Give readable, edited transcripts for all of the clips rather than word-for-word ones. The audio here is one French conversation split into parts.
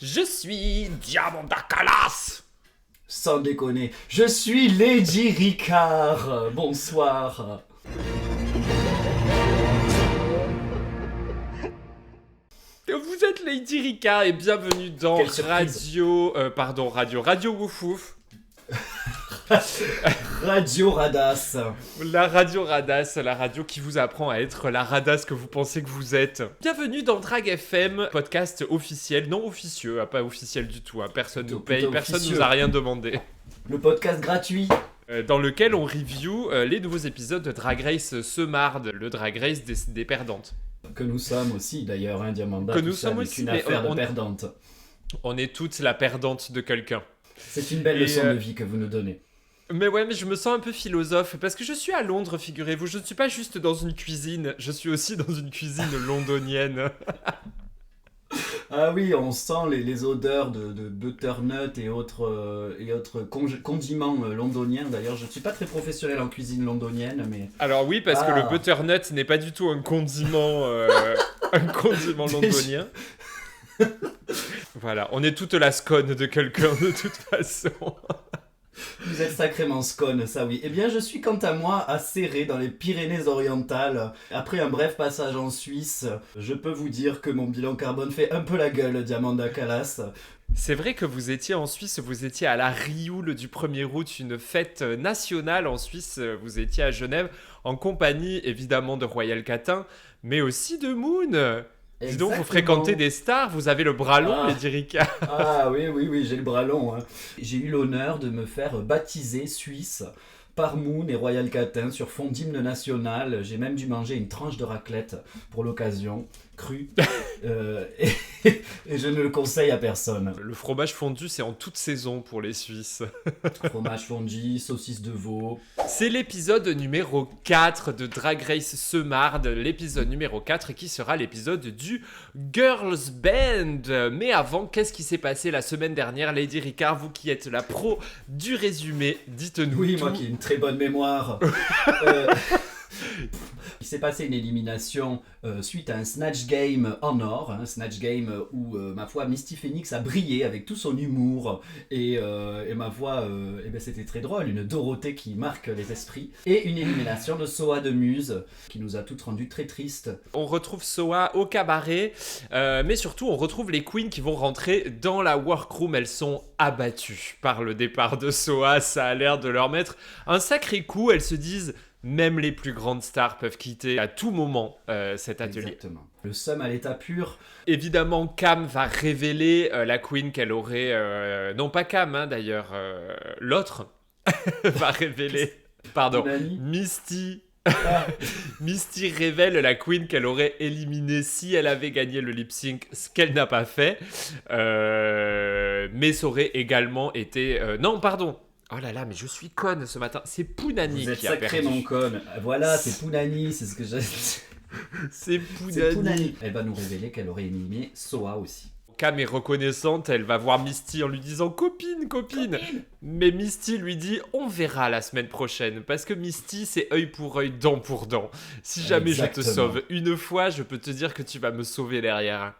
Je suis Diamanda Calas. Sans déconner, je suis Lady Ricard. Bonsoir. Vous êtes Lady Ricard et bienvenue dans Radio Woufouf. Radio Radasse. La radio Radasse, la radio qui vous apprend à être la radasse que vous pensez que vous êtes. Bienvenue dans Drag FM, podcast officiel, non officieux, pas officiel du tout, personne nous paye, personne nous a rien demandé. Le podcast gratuit. Dans lequel on review les nouveaux épisodes de Drag Race Ce Marde, le Drag Race des perdantes. Que nous sommes aussi d'ailleurs, Diamanda. Que nous sommes aussi, une affaire de perdante. On est toutes la perdante de quelqu'un. C'est une belle leçon de vie que vous nous donnez. Mais je me sens un peu philosophe, parce que je suis à Londres, figurez-vous. Je ne suis pas juste dans une cuisine, je suis aussi dans une cuisine londonienne. Ah oui, on sent les odeurs de butternut et autres condiments londoniens. D'ailleurs, je ne suis pas très professionnel en cuisine londonienne, mais... Alors oui, parce que le butternut n'est pas du tout un condiment, londonien. Voilà, on est toute la scone de quelqu'un de toute façon. Vous êtes sacrément scone, ça oui. Eh bien, je suis quant à moi à Céré, dans les Pyrénées-Orientales. Après un bref passage en Suisse, je peux vous dire que mon bilan carbone fait un peu la gueule, Diamanda Calas. C'est vrai que vous étiez en Suisse, vous étiez à la Rioule du 1er août, une fête nationale en Suisse. Vous étiez à Genève, en compagnie évidemment de Royal Catin, mais aussi de Moon. Dis donc, vous fréquentez des stars, vous avez le bras long, Lady Ricard. Ah oui, j'ai le bras long. J'ai eu l'honneur de me faire baptiser suisse par Moon et Royal Catin sur fond d'hymne national. J'ai même dû manger une tranche de raclette pour l'occasion, crue. Et je ne le conseille à personne. Le fromage fondu, c'est en toute saison pour les Suisses. Fromage fondu, saucisse de veau. C'est l'épisode numéro 4 de Drag Race Ce Marde, l'épisode numéro 4 qui sera l'épisode du Girls Band. Mais avant, qu'est-ce qui s'est passé la semaine dernière, Lady Ricard, vous qui êtes la pro du résumé, dites-nous. Oui, tout. Moi qui ai une très bonne mémoire. Il s'est passé une élimination suite à un Snatch Game en or, un Snatch Game où, ma foi, Misty Phoenix a brillé avec tout son humour et ma foi, c'était très drôle, une Dorothée qui marque les esprits, et une élimination de Soa de Muse qui nous a toutes rendues très tristes. On retrouve Soa au cabaret, mais surtout on retrouve les queens qui vont rentrer dans la workroom. Elles sont abattues par le départ de Soa, ça a l'air de leur mettre un sacré coup. Elles se disent... Même les plus grandes stars peuvent quitter à tout moment cet atelier. Exactement. Le seum à l'état pur. Évidemment, Cam va révéler la queen qu'elle aurait... non, pas Cam, d'ailleurs. L'autre va révéler... Pardon. Misty... Misty révèle la queen qu'elle aurait éliminée si elle avait gagné le lip sync, ce qu'elle n'a pas fait. Mais ça aurait également été... Non, pardon. Oh là là, mais je suis conne ce matin. C'est Pounani qui a perdu. Vous êtes sacrément conne. Voilà, c'est Pounani, c'est ce que j'ai dit. C'est Pounani. Elle va nous révéler qu'elle aurait éliminé Soa aussi. Cam est reconnaissante, elle va voir Misty en lui disant « Copine !» Mais Misty lui dit « On verra la semaine prochaine. » Parce que Misty, c'est œil pour œil, dent pour dent. Si jamais Exactement. Je te sauve une fois, je peux te dire que tu vas me sauver derrière.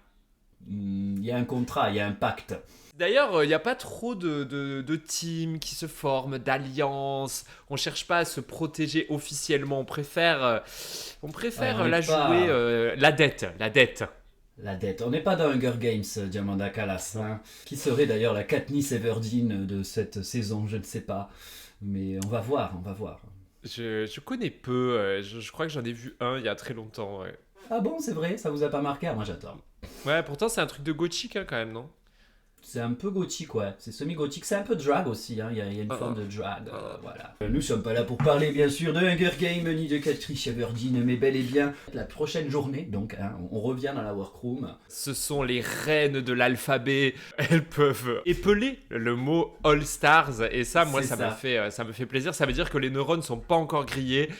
Il y a un contrat, il y a un pacte. D'ailleurs, il n'y a pas trop de teams qui se forment, d'alliances. On ne cherche pas à se protéger officiellement. On préfère jouer la dette. La dette. On n'est pas dans Hunger Games, Diamanda Calas. Qui serait d'ailleurs la Katniss Everdeen de cette saison, je ne sais pas. Mais on va voir. Je connais peu. Je crois que j'en ai vu un il y a très longtemps. Ouais. Ah bon, c'est vrai? Ça vous a pas marqué? Moi, j'adore. Ouais, pourtant, c'est un truc de gothique quand même, non? C'est un peu gothique, ouais. C'est semi-gothique. C'est un peu drag aussi. Il y a une forme de drag. Voilà. Nous ne sommes pas là pour parler, bien sûr, de Hunger Games ni de Katniss Everdeen, mais bel et bien la prochaine journée. Donc, on revient dans la workroom. Ce sont les reines de l'alphabet. Elles peuvent épeler le mot All Stars. Et ça, moi, ça me fait plaisir. Ça veut dire que les neurones ne sont pas encore grillés,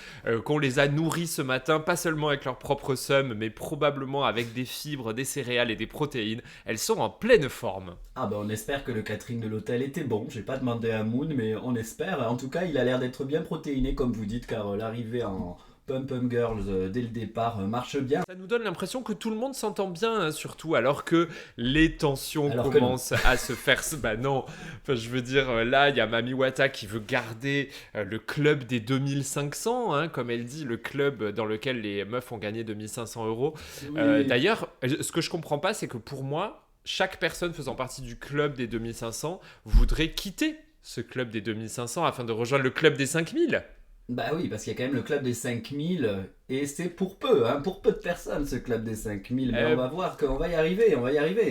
qu'on les a nourris ce matin, pas seulement avec leur propre seum, mais probablement avec des fibres, des céréales et des protéines. Elles sont en pleine forme. Ah on espère que le catering de l'hôtel était bon. J'ai pas demandé à Moon, mais on espère. En tout cas, il a l'air d'être bien protéiné, comme vous dites, car l'arrivée en Pum Pum Girls dès le départ marche bien. Ça nous donne l'impression que tout le monde s'entend bien, hein, surtout, alors que les tensions commencent à se faire... Bah non, enfin, je veux dire, là, il y a Mami Wata qui veut garder le club des 2500, hein, comme elle dit, le club dans lequel les meufs ont gagné 2500 €. Oui. D'ailleurs, ce que je comprends pas, c'est que pour moi, chaque personne faisant partie du club des 2500 voudrait quitter ce club des 2500 afin de rejoindre le club des 5000. Bah oui, parce qu'il y a quand même le club des 5000, et c'est pour peu, hein, pour peu de personnes ce club des 5000, mais on va voir qu'on va y arriver,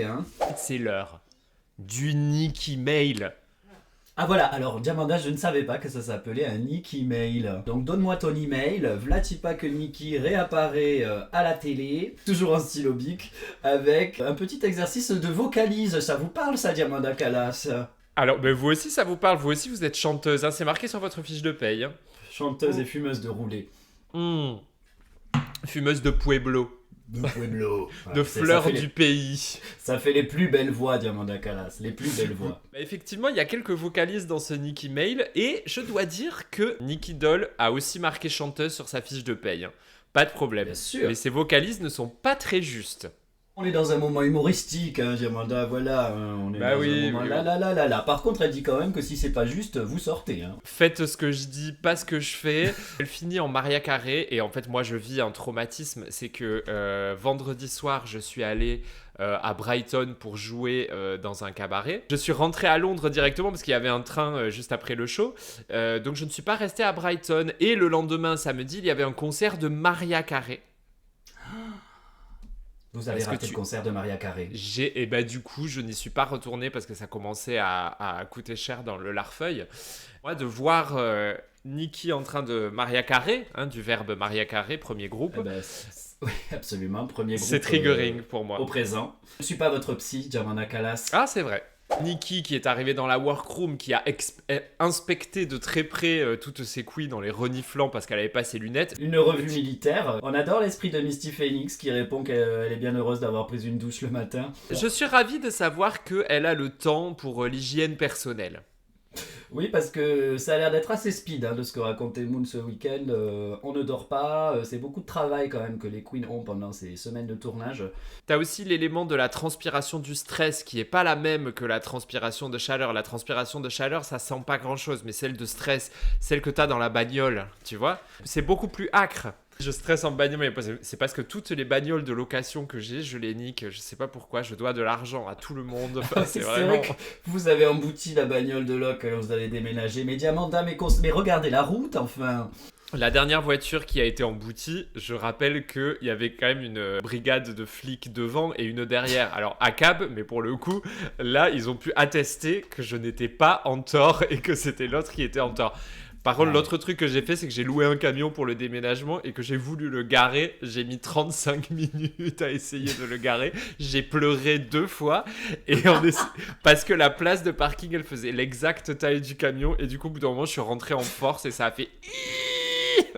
hein. C'est l'heure du Nikki Mail. Ah voilà, alors Diamanda, je ne savais pas que ça s'appelait un Nikki Mail. Donc donne-moi ton email, vlati pas que Nikki réapparaît à la télé, toujours en stylo bic, avec un petit exercice de vocalise. Ça vous parle ça, Diamanda Kalas? Alors, ben vous aussi, ça vous parle, vous aussi, vous êtes chanteuse, hein, c'est marqué sur votre fiche de paye. Hein. Chanteuse et fumeuse de roulé. Fumeuse de Pueblo. De Pueblo. De fleurs du pays. Ça fait les plus belles voix, Diamanda Kalas, les plus belles voix. Bah effectivement, il y a quelques vocalises dans ce Nikki Mail, et je dois dire que Nikki Doll a aussi marqué chanteuse sur sa fiche de paye. Hein. Pas de problème. Bien sûr. Mais ses vocalises ne sont pas très justes. On est dans un moment humoristique, hein, Diamanda, voilà, on est dans un moment là. Par contre, elle dit quand même que si c'est pas juste, vous sortez. Hein. Faites ce que je dis, pas ce que je fais. Elle finit en Maria Carré, et en fait, moi, je vis un traumatisme. C'est que vendredi soir, je suis allé à Brighton pour jouer dans un cabaret. Je suis rentré à Londres directement parce qu'il y avait un train juste après le show. Donc, je ne suis pas resté à Brighton. Et le lendemain, samedi, il y avait un concert de Maria Carré. Vous avez raté le concert de Maria Carré. Et bah du coup, je n'y suis pas retourné parce que ça commençait à coûter cher dans le Larfeuille. Moi, de voir Nikki en train de Maria Carré, hein, du verbe Maria Carré, premier groupe. Oui, absolument, premier groupe. C'est triggering pour moi. Au présent. Je ne suis pas votre psy, Diamanda Kalas. Ah, c'est vrai. Nikki qui est arrivée dans la workroom, qui a inspecté de très près toutes ses couilles dans les reniflants parce qu'elle avait pas ses lunettes. Une revue militaire. On adore l'esprit de Misty Phoenix qui répond qu'elle est bien heureuse d'avoir pris une douche le matin. Je suis ravi de savoir qu'elle a le temps pour l'hygiène personnelle. Oui, parce que ça a l'air d'être assez speed hein, de ce que racontait Moon ce week-end. On ne dort pas, c'est beaucoup de travail quand même que les queens ont pendant ces semaines de tournage. T'as aussi l'élément de la transpiration du stress qui est pas la même que la transpiration de chaleur. La transpiration de chaleur, ça sent pas grand-chose, mais celle de stress, celle que t'as dans la bagnole, tu vois, c'est beaucoup plus âcre. Je stresse en bagnole, mais c'est parce que toutes les bagnoles de location que j'ai, je les nique. Je sais pas pourquoi, je dois de l'argent à tout le monde. Enfin, c'est vraiment... vrai que vous avez embouti la bagnole de loc quand vous allez déménager. Mais Diamanda, mais regardez la route, enfin. La dernière voiture qui a été emboutie, je rappelle qu'il y avait quand même une brigade de flics devant et une derrière. Alors à cab, mais pour le coup, là, ils ont pu attester que je n'étais pas en tort et que c'était l'autre qui était en tort. Par contre, l'autre truc que j'ai fait, c'est que j'ai loué un camion pour le déménagement et que j'ai voulu le garer. J'ai mis 35 minutes à essayer de le garer. J'ai pleuré 2 fois parce que la place de parking, elle faisait l'exacte taille du camion. Et du coup, au bout d'un moment, je suis rentré en force et ça a fait...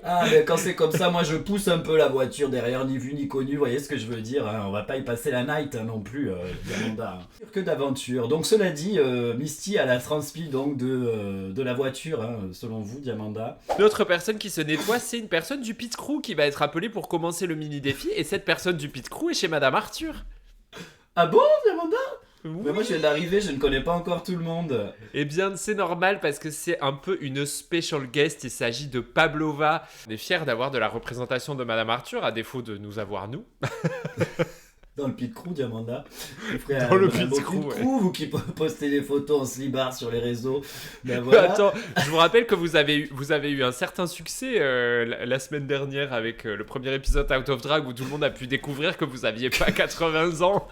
Ah, mais quand c'est comme ça, moi je pousse un peu la voiture derrière, ni vu ni connu, vous voyez ce que je veux dire, hein. On va pas y passer la night hein, non plus, Diamanda. Que d'aventure. Donc cela dit, Misty a la transpi donc de la voiture, hein, selon vous, Diamanda. L'autre personne qui se nettoie, c'est une personne du pit crew qui va être appelée pour commencer le mini-défi, et cette personne du pit crew est chez Madame Arthur. Ah bon, Diamanda? Oui. Mais moi je viens d'arriver, je ne connais pas encore tout le monde. Eh bien c'est normal parce que c'est un peu une special guest, il s'agit de Pavlova. On est fiers d'avoir de la représentation de Madame Arthur, à défaut de nous avoir nous. Dans le pit crew, Diamanda. Dans le pit crew, vous qui postez des photos en slibard sur les réseaux. Ben voilà. Attends, je vous rappelle que vous avez eu un certain succès la semaine dernière avec le premier épisode Out of Drag où tout le monde a pu découvrir que vous aviez pas 80 ans.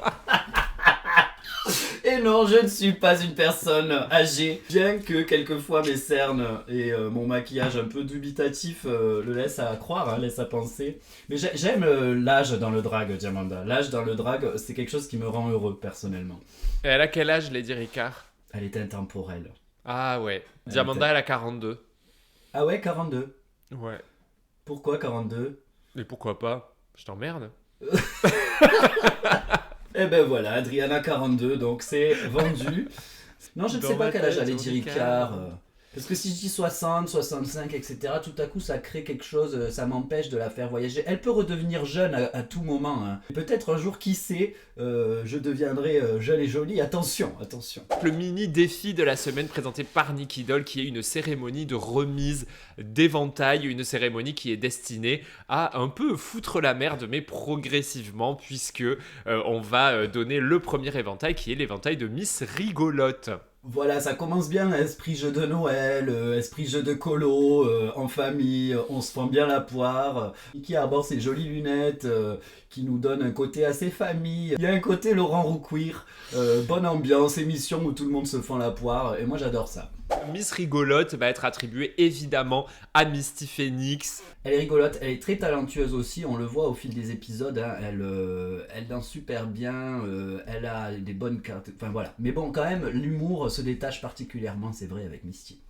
Et non, je ne suis pas une personne âgée. Bien que quelquefois mes cernes et mon maquillage un peu dubitatif le laissent à croire, hein, laissent à penser. Mais j'aime l'âge dans le drag, Diamanda. L'âge dans le drag, c'est quelque chose qui me rend heureux, personnellement. Et elle a quel âge, Lady Ricard? Elle est intemporelle. Ah ouais. Diamanda, elle a 42. Ah ouais, 42. Ouais. Pourquoi 42? Mais pourquoi pas? Je t'emmerde. Et ben voilà, Adriana 42, donc c'est vendu. Non, je ne sais pas quel âge a Lady Ricard. Parce que si je dis 60, 65, etc., tout à coup ça crée quelque chose, ça m'empêche de la faire voyager. Elle peut redevenir jeune à tout moment. Hein. Peut-être un jour, qui sait, je deviendrai jeune et jolie. Attention. Le mini défi de la semaine présenté par Nicky Doll, qui est une cérémonie de remise d'éventail, une cérémonie qui est destinée à un peu foutre la merde, mais progressivement, puisque on va donner le premier éventail, qui est l'éventail de Miss Rigolote. Voilà, ça commence bien, esprit jeu de Noël, esprit jeu de colo, en famille, on se fend bien la poire. Qui arbore ses jolies lunettes, qui nous donne un côté assez famille. Il y a un côté Laurent Rouquire, bonne ambiance, émission où tout le monde se fend la poire, et moi j'adore ça. Miss Rigolote va être attribuée évidemment à Misty Phoenix. Elle est rigolote, elle est très talentueuse aussi, on le voit au fil des épisodes, hein. Elle danse super bien, elle a des bonnes cartes, enfin voilà. Mais bon, quand même, l'humour se détache particulièrement, c'est vrai, avec Misty.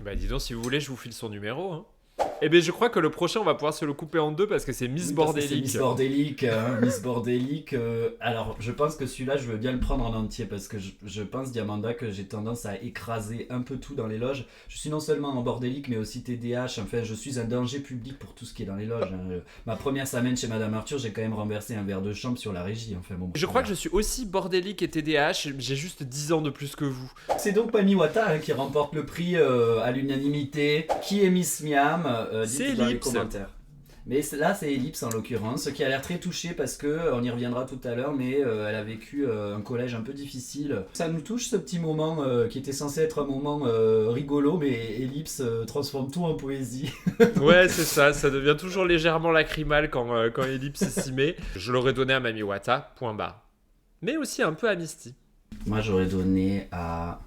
Bah dis donc, si vous voulez, je vous file son numéro. Hein. Eh bien, je crois que le prochain, on va pouvoir se le couper en deux parce que c'est Miss Bordélique. C'est Miss Bordélique, hein, Miss Bordélique. Alors, je pense que celui-là, je veux bien le prendre en entier parce que je pense, Diamanda, que j'ai tendance à écraser un peu tout dans les loges. Je suis non seulement en bordélique, mais aussi TDAH. Enfin, je suis un danger public pour tout ce qui est dans les loges. Hein. Ma première semaine chez Madame Arthur, j'ai quand même renversé un verre de chambre sur la régie. Enfin, bon, je crois que je suis aussi bordélique et TDAH. J'ai juste 10 ans de plus que vous. C'est donc Mami Wata hein, qui remporte le prix à l'unanimité. Qui est Miss Miam c'est dans les commentaires. Mais là, c'est Ellipse en l'occurrence, qui a l'air très touchée parce que, on y reviendra tout à l'heure, mais elle a vécu un collège un peu difficile. Ça nous touche ce petit moment qui était censé être un moment rigolo, mais Ellipse transforme tout en poésie. Ouais, c'est ça, ça devient toujours légèrement lacrymal quand Ellipse s'y met. Je l'aurais donné à Mami Wata, point barre. Mais aussi un peu à Misty. Moi, j'aurais donné à...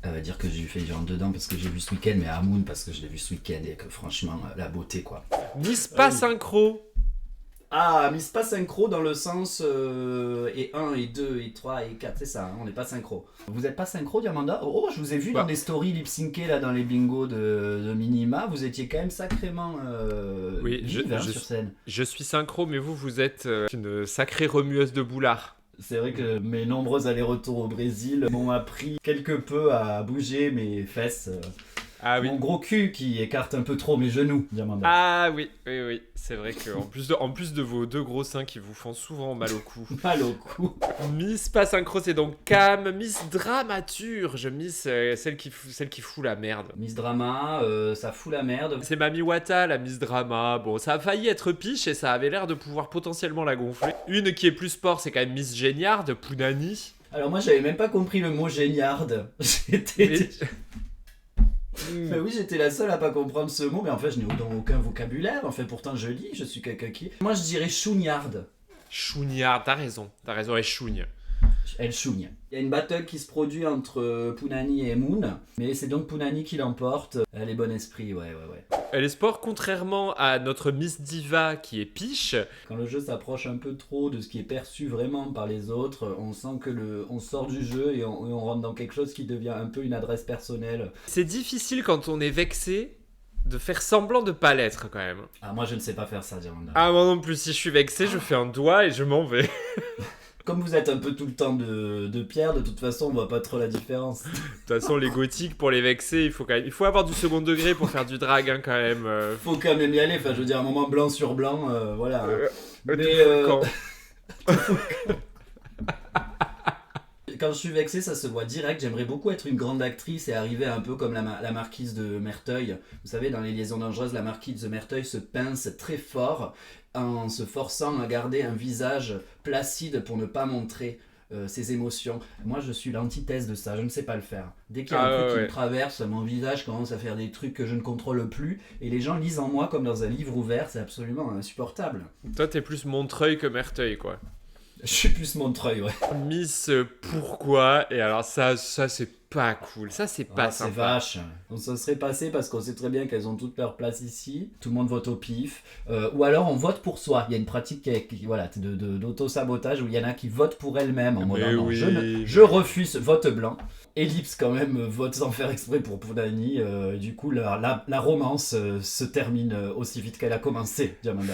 Elle va dire que j'ai fait du rentre dedans parce que j'ai vu ce week-end, mais à Moon parce que je l'ai vu ce week-end et que franchement, la beauté quoi. Miss pas synchro. Ah, Miss pas synchro dans le sens et 1, et 2, et 3, et 4, c'est ça, hein, on n'est pas synchro. Vous êtes pas synchro, Diamanda? Oh, je vous ai vu dans des stories lip-syncées là dans les bingos de Minima, vous étiez quand même sacrément oui, vive, sur scène. Je suis synchro, mais vous êtes une sacrée remueuse de boulards. C'est vrai que mes nombreux allers-retours au Brésil m'ont appris quelque peu à bouger mes fesses. Ah oui. Mon gros cul qui écarte un peu trop mes genoux, Diamanda. Ah oui. C'est vrai qu'en plus de vos deux gros seins qui vous font souvent mal au cou. Mal au cou. Miss pas synchro, c'est donc Cam. Miss dramaturge, Miss celle qui fout la merde. Miss drama, ça fout la merde. C'est Mami Wata, la Miss drama. Bon, ça a failli être piche et ça avait l'air de pouvoir potentiellement la gonfler. Une qui est plus sport, c'est quand même Miss Géniard, Pounani. Alors moi, j'avais même pas compris le mot géniarde. Mais oui, j'étais la seule à pas comprendre ce mot, mais en fait, je n'ai aucun vocabulaire. En fait, pourtant, je lis, je suis quelqu'un qui... Moi, je dirais chougnarde. Chougnard, t'as raison, elle chougne. Elle chougne. Il y a une battle qui se produit entre Pounani et Moon, mais c'est donc Pounani qui l'emporte. Elle est bon esprit, ouais. Elle est sport, contrairement à notre Miss Diva qui est piche. Quand le jeu s'approche un peu trop de ce qui est perçu vraiment par les autres, on sent que on sort du jeu et on rentre dans quelque chose qui devient un peu une adresse personnelle. C'est difficile quand on est vexé de faire semblant de pas l'être quand même. Ah, moi je ne sais pas faire ça, Diamanda. Ah, moi non plus, si je suis vexé, je fais un doigt et je m'en vais. Comme vous êtes un peu tout le temps de pierre, de toute façon on voit pas trop la différence. De toute façon, les gothiques, pour les vexer, il faut avoir du second degré pour faire du drag hein, quand même. Faut quand même y aller, enfin je veux dire un moment blanc sur blanc, voilà. Mais quand je suis vexé, ça se voit direct. J'aimerais beaucoup être une grande actrice et arriver un peu comme la marquise de Merteuil. Vous savez, dans Les Liaisons Dangereuses, la marquise de Merteuil se pince très fort en se forçant à garder un visage placide pour ne pas montrer ses émotions. Moi, je suis l'antithèse de ça. Je ne sais pas le faire. Dès qu'il y a un truc qui me traverse, mon visage commence à faire des trucs que je ne contrôle plus. Et les gens lisent en moi comme dans un livre ouvert. C'est absolument insupportable. Toi, t'es plus Montreuil que Merteuil, quoi. Je suis plus Montreuil, ouais. Miss pourquoi? Et alors ça c'est pas cool, ça c'est pas sympa. C'est vache. On se serait passé parce qu'on sait très bien qu'elles ont toutes leur place ici. Tout le monde vote au pif. Ou alors on vote pour soi. Il y a une pratique d'auto-sabotage où il y en a qui votent pour elles-mêmes en mode non, je refuse, vote blanc. Ellipse quand même vote sans faire exprès pour Pounani. Du coup la romance se termine aussi vite qu'elle a commencé, Diamanda.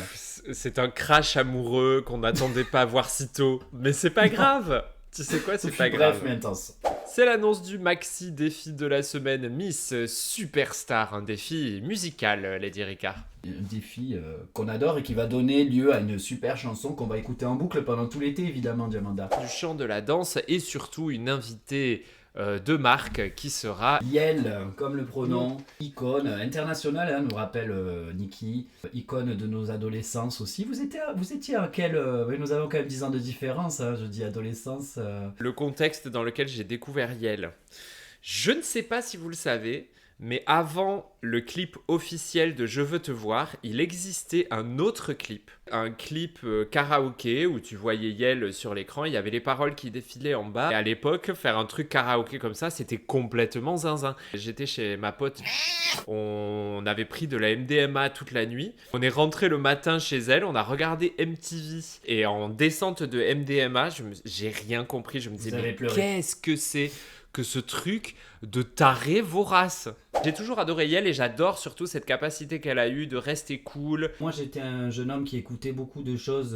C'est un crash amoureux qu'on n'attendait pas voir si tôt. Mais c'est pas grave. Tu sais quoi, c'est pas grave. Bref mais intense. C'est l'annonce du maxi défi de la semaine Miss Superstar, un défi musical, Lady Ricard. Un défi qu'on adore et qui va donner lieu à une super chanson qu'on va écouter en boucle pendant tout l'été, évidemment, Diamanda. Du chant, de la danse et surtout une invitée de marque qui sera Yel, comme le pronom, icône internationale, hein, nous rappelle Nikki, icône de nos adolescences aussi. Vous étiez à quel... nous avons quand même 10 ans de différence, hein, je dis adolescence. Le contexte dans lequel j'ai découvert Yel. Je ne sais pas si vous le savez, mais avant le clip officiel de Je veux te voir, il existait un autre clip. Un clip karaoké où tu voyais Yel sur l'écran, il y avait les paroles qui défilaient en bas. Et à l'époque, faire un truc karaoké comme ça, c'était complètement zinzin. J'étais chez ma pote, on avait pris de la MDMA toute la nuit. On est rentré le matin chez elle, on a regardé MTV. Et en descente de MDMA, j'ai rien compris. Je me disais, mais qu'est-ce que c'est que ce truc de taré vorace. J'ai toujours adoré Yel et j'adore surtout cette capacité qu'elle a eue de rester cool. Moi j'étais un jeune homme qui écoutait beaucoup de choses,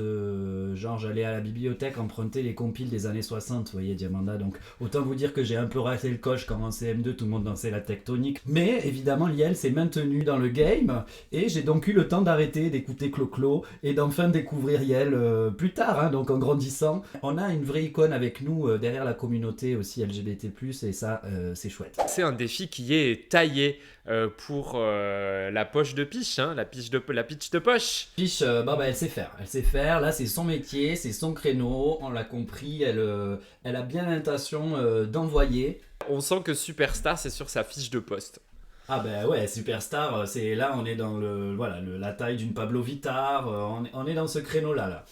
genre j'allais à la bibliothèque emprunter les compiles des années 60, vous voyez Diamanda, donc autant vous dire que j'ai un peu raté le coche quand en CM2 tout le monde dansait la tectonique. Mais évidemment Yel s'est maintenu dans le game et j'ai donc eu le temps d'arrêter d'écouter Clo-Clo et d'enfin découvrir Yel plus tard, hein, donc en grandissant. On a une vraie icône avec nous derrière la communauté aussi LGBT+, et ça c'est chouette. C'est un défi qui est taillé pour la poche de Piche, hein, la pitch de poche. Piche, elle sait faire, là c'est son métier, c'est son créneau, on l'a compris, elle a bien l'intention d'envoyer. On sent que Superstar c'est sur sa fiche de poste. Ah ben ouais, Superstar, c'est là on est dans la taille d'une Pablo Vittar, on est dans ce créneau là.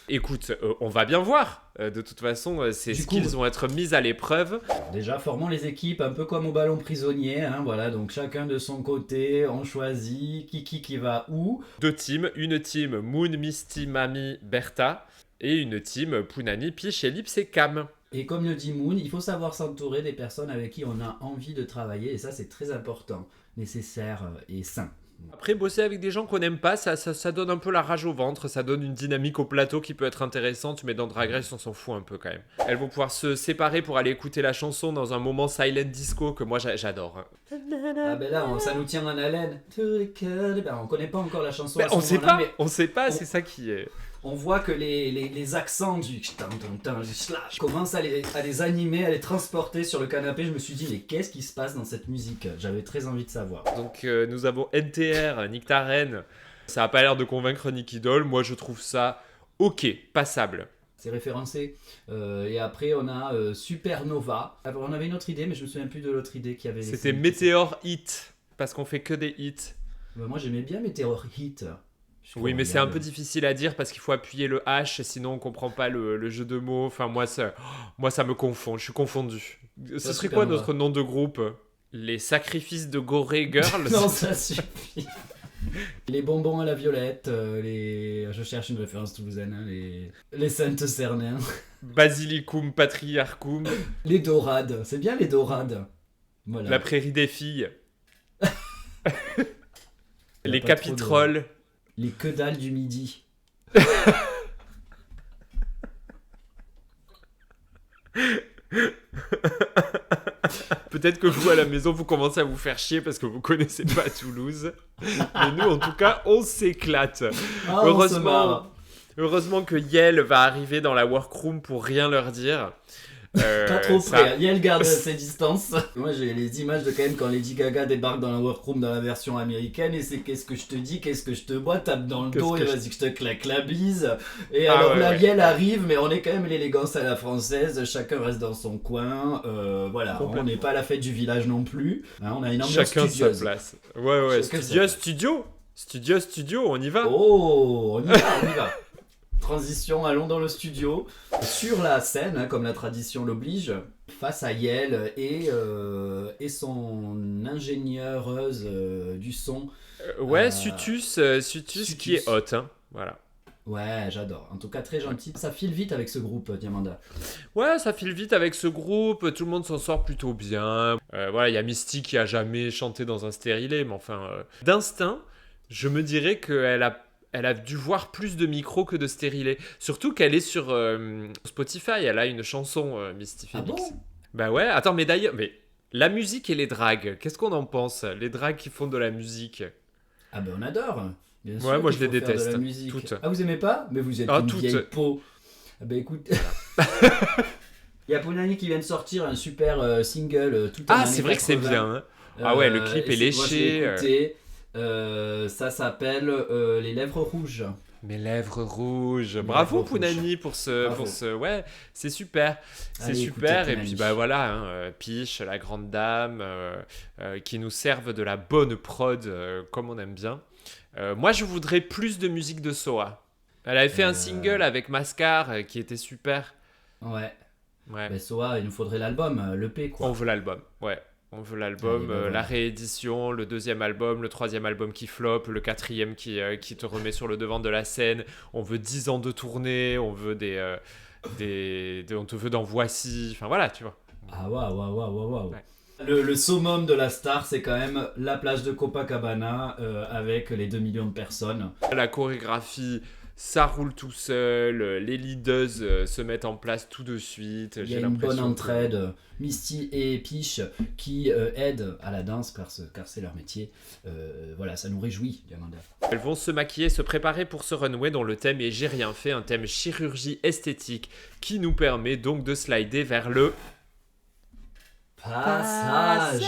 Écoute, on va bien voir. De toute façon, ces skills vont être mis à l'épreuve. Déjà, formons les équipes un peu comme au ballon prisonnier. Hein, voilà, donc chacun de son côté, on choisit qui va où. 2 teams, une team Moon, Misty, Mami, Bertha et une team Punani, Piche, Ellipse et Cam. Et comme le dit Moon, il faut savoir s'entourer des personnes avec qui on a envie de travailler et ça c'est très important, nécessaire et sain. Après, bosser avec des gens qu'on n'aime pas, ça donne un peu la rage au ventre, ça donne une dynamique au plateau qui peut être intéressante, mais dans Drag Race, on s'en fout un peu quand même. Elles vont pouvoir se séparer pour aller écouter la chanson dans un moment silent disco que moi j'adore. Hein. Ah ben là, ça nous tient en haleine. On connaît pas encore la chanson. Ben, on sait pas, c'est ça qui est... On voit que les accents du commencent à les animer, à les transporter sur le canapé. Je me suis dit, mais qu'est-ce qui se passe dans cette musique ? J'avais très envie de savoir. Donc nous avons NTR, Nick Taren. Ça a pas l'air de convaincre Nicky Doll. Moi, je trouve ça ok, passable. C'est référencé. Et après, on a Supernova. Alors, on avait une autre idée, mais je me souviens plus de l'autre idée qui avait... C'était Meteor Hit, parce qu'on fait que des hits. Moi, j'aimais bien Meteor Hit. Oui, mais c'est un peu difficile à dire parce qu'il faut appuyer le H, sinon on comprend pas le jeu de mots. Enfin, moi, ça me confond, je suis confondu. Ce serait quoi notre nom de groupe ? Les sacrifices de Gorée Girls ? Non, ça suffit. Les bonbons à la violette, je cherche une référence toulousaine, hein, les Saintes Cernains. Basilicum Patriarchum. Les Dorades, c'est bien les Dorades. Voilà. La prairie des filles. Les Capitroles. Les que dalle du midi. Peut-être que vous à la maison vous commencez à vous faire chier parce que vous connaissez pas Toulouse. Mais nous en tout cas on s'éclate. Heureusement que Yel va arriver dans la workroom pour rien leur dire. Pas trop près, Yel garde ses distances. Moi j'ai les images de quand même quand Lady Gaga débarque dans la workroom dans la version américaine et c'est qu'est-ce que je te dis, qu'est-ce que je te bois, tape dans le dos et vas-y que je te claque la bise. Et alors Yel arrive mais on est quand même l'élégance à la française, chacun reste dans son coin, voilà, on n'est pas à la fête du village non plus, hein, on a une ambiance chacun studieuse. Sa place. Ouais, studio, on y va. Oh, on y va. Transition, allons dans le studio. Sur la scène, hein, comme la tradition l'oblige, face à Yel et son ingénieuse du son. Sutus qui est hot. Hein. Voilà. Ouais, j'adore. En tout cas, très gentil. Ça file vite avec ce groupe, Diamanda. Ouais, ça file vite avec ce groupe. Tout le monde s'en sort plutôt bien. Voilà, il y a Misty qui a jamais chanté dans un stérilé, mais enfin, d'instinct, je me dirais elle a dû voir plus de micros que de stérilés. Surtout qu'elle est sur Spotify. Elle a une chanson, Misty Phoenix. Ah bon ? Bah ouais, attends, mais d'ailleurs, mais la musique et les dragues, qu'est-ce qu'on en pense? Les dragues qui font de la musique. Ah ben on adore. Bien Ouais, sûr moi qu'il je les faut faire de la déteste. musique. Toutes. Ah vous aimez pas? Mais vous êtes Ah, une toutes. vieille peau. Ah ben écoute, il y a Punani qui vient de sortir un super single tout en Ah, années c'est vrai que c'est 80. bien. Hein. Ah ouais, le clip est Moi je l'ai léché. écouté. Ça s'appelle Les Lèvres Rouges. Mes lèvres rouges. Mes Bravo lèvres Pounani pour ce, Bravo. ouais, c'est super, c'est Allez, super. écoutez Et puis Punani. bah voilà, hein, Piche, la grande dame, qui nous servent de la bonne prod comme on aime bien. Moi, je voudrais plus de musique de Soa. Elle avait fait un single avec Mascar qui était super. Ouais. Ouais. Ben Soa, il nous faudrait l'album, l'EP quoi. On veut l'album, ouais. On veut l'album, Allez, ben voilà. la réédition, le deuxième album, le troisième album qui flop, le quatrième qui te remet sur le devant de la scène. On veut 10 ans de tournée, on veut on te veut dans Voici. Enfin voilà, tu vois. Ah waouh. Ouais. Le summum de la star, c'est quand même la plage de Copacabana avec les 2 millions de personnes. La chorégraphie, ça roule tout seul, les leaders se mettent en place tout de suite. Il y J'ai a une bonne l'impression que- entraide. Misty et Piche qui aident à la danse car c'est leur métier. Voilà, ça nous réjouit, Diamanda. Elles vont se maquiller, se préparer pour ce runway dont le thème est J'ai rien fait, un thème chirurgie esthétique qui nous permet donc de slider vers le Passage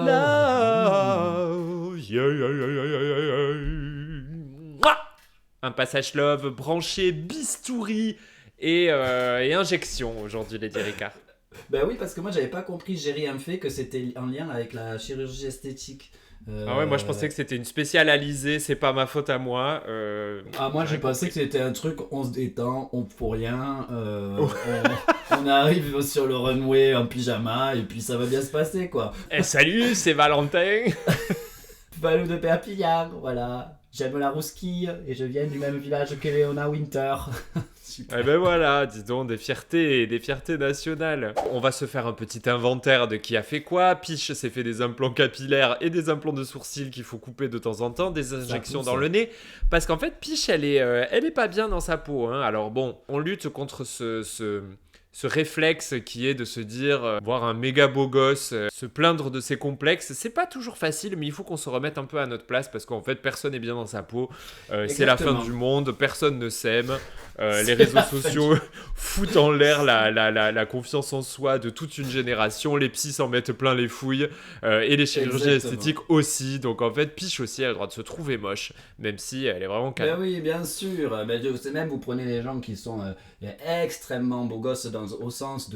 love. Mouah. Un passage love branché, bistouri et injection aujourd'hui, Lady Ricard. Ben oui, parce que moi j'avais pas compris, j'ai rien fait, que c'était en lien avec la chirurgie esthétique. Ah ouais, moi je pensais que c'était une spéciale Alizée, c'est pas ma faute à moi. Ah, moi j'ai j'avais pensé compris. que c'était un truc, on se détend, on fout rien, on arrive sur le runway en pyjama et puis ça va bien se passer quoi. Eh salut, c'est Valentin. Valou de Perpignan, voilà. J'aime la rousquille et je viens du même village que Léona Winter. Super. Eh ben voilà, dis donc, des fiertés nationales. On va se faire un petit inventaire de qui a fait quoi. Piche s'est fait des implants capillaires et des implants de sourcils qu'il faut couper de temps en temps, des injections pousse, dans hein. le nez. Parce qu'en fait, Piche, elle est pas bien dans sa peau. Hein. Alors bon, on lutte contre ce réflexe qui est de se dire, voir un méga beau gosse se plaindre de ses complexes, c'est pas toujours facile, mais il faut qu'on se remette un peu à notre place parce qu'en fait, personne n'est bien dans sa peau. C'est la fin Exactement. du monde, personne ne s'aime. Les C'est réseaux la fin sociaux foutent en l'air la confiance en soi de toute une génération. Les psys s'en mettent plein les fouilles et les chirurgies Exactement. esthétiques aussi. Donc en fait, Piche aussi a le droit de se trouver moche, même si elle est vraiment calme. Ben oui, bien sûr. C'est même, vous prenez des gens qui sont extrêmement beaux gosses au sens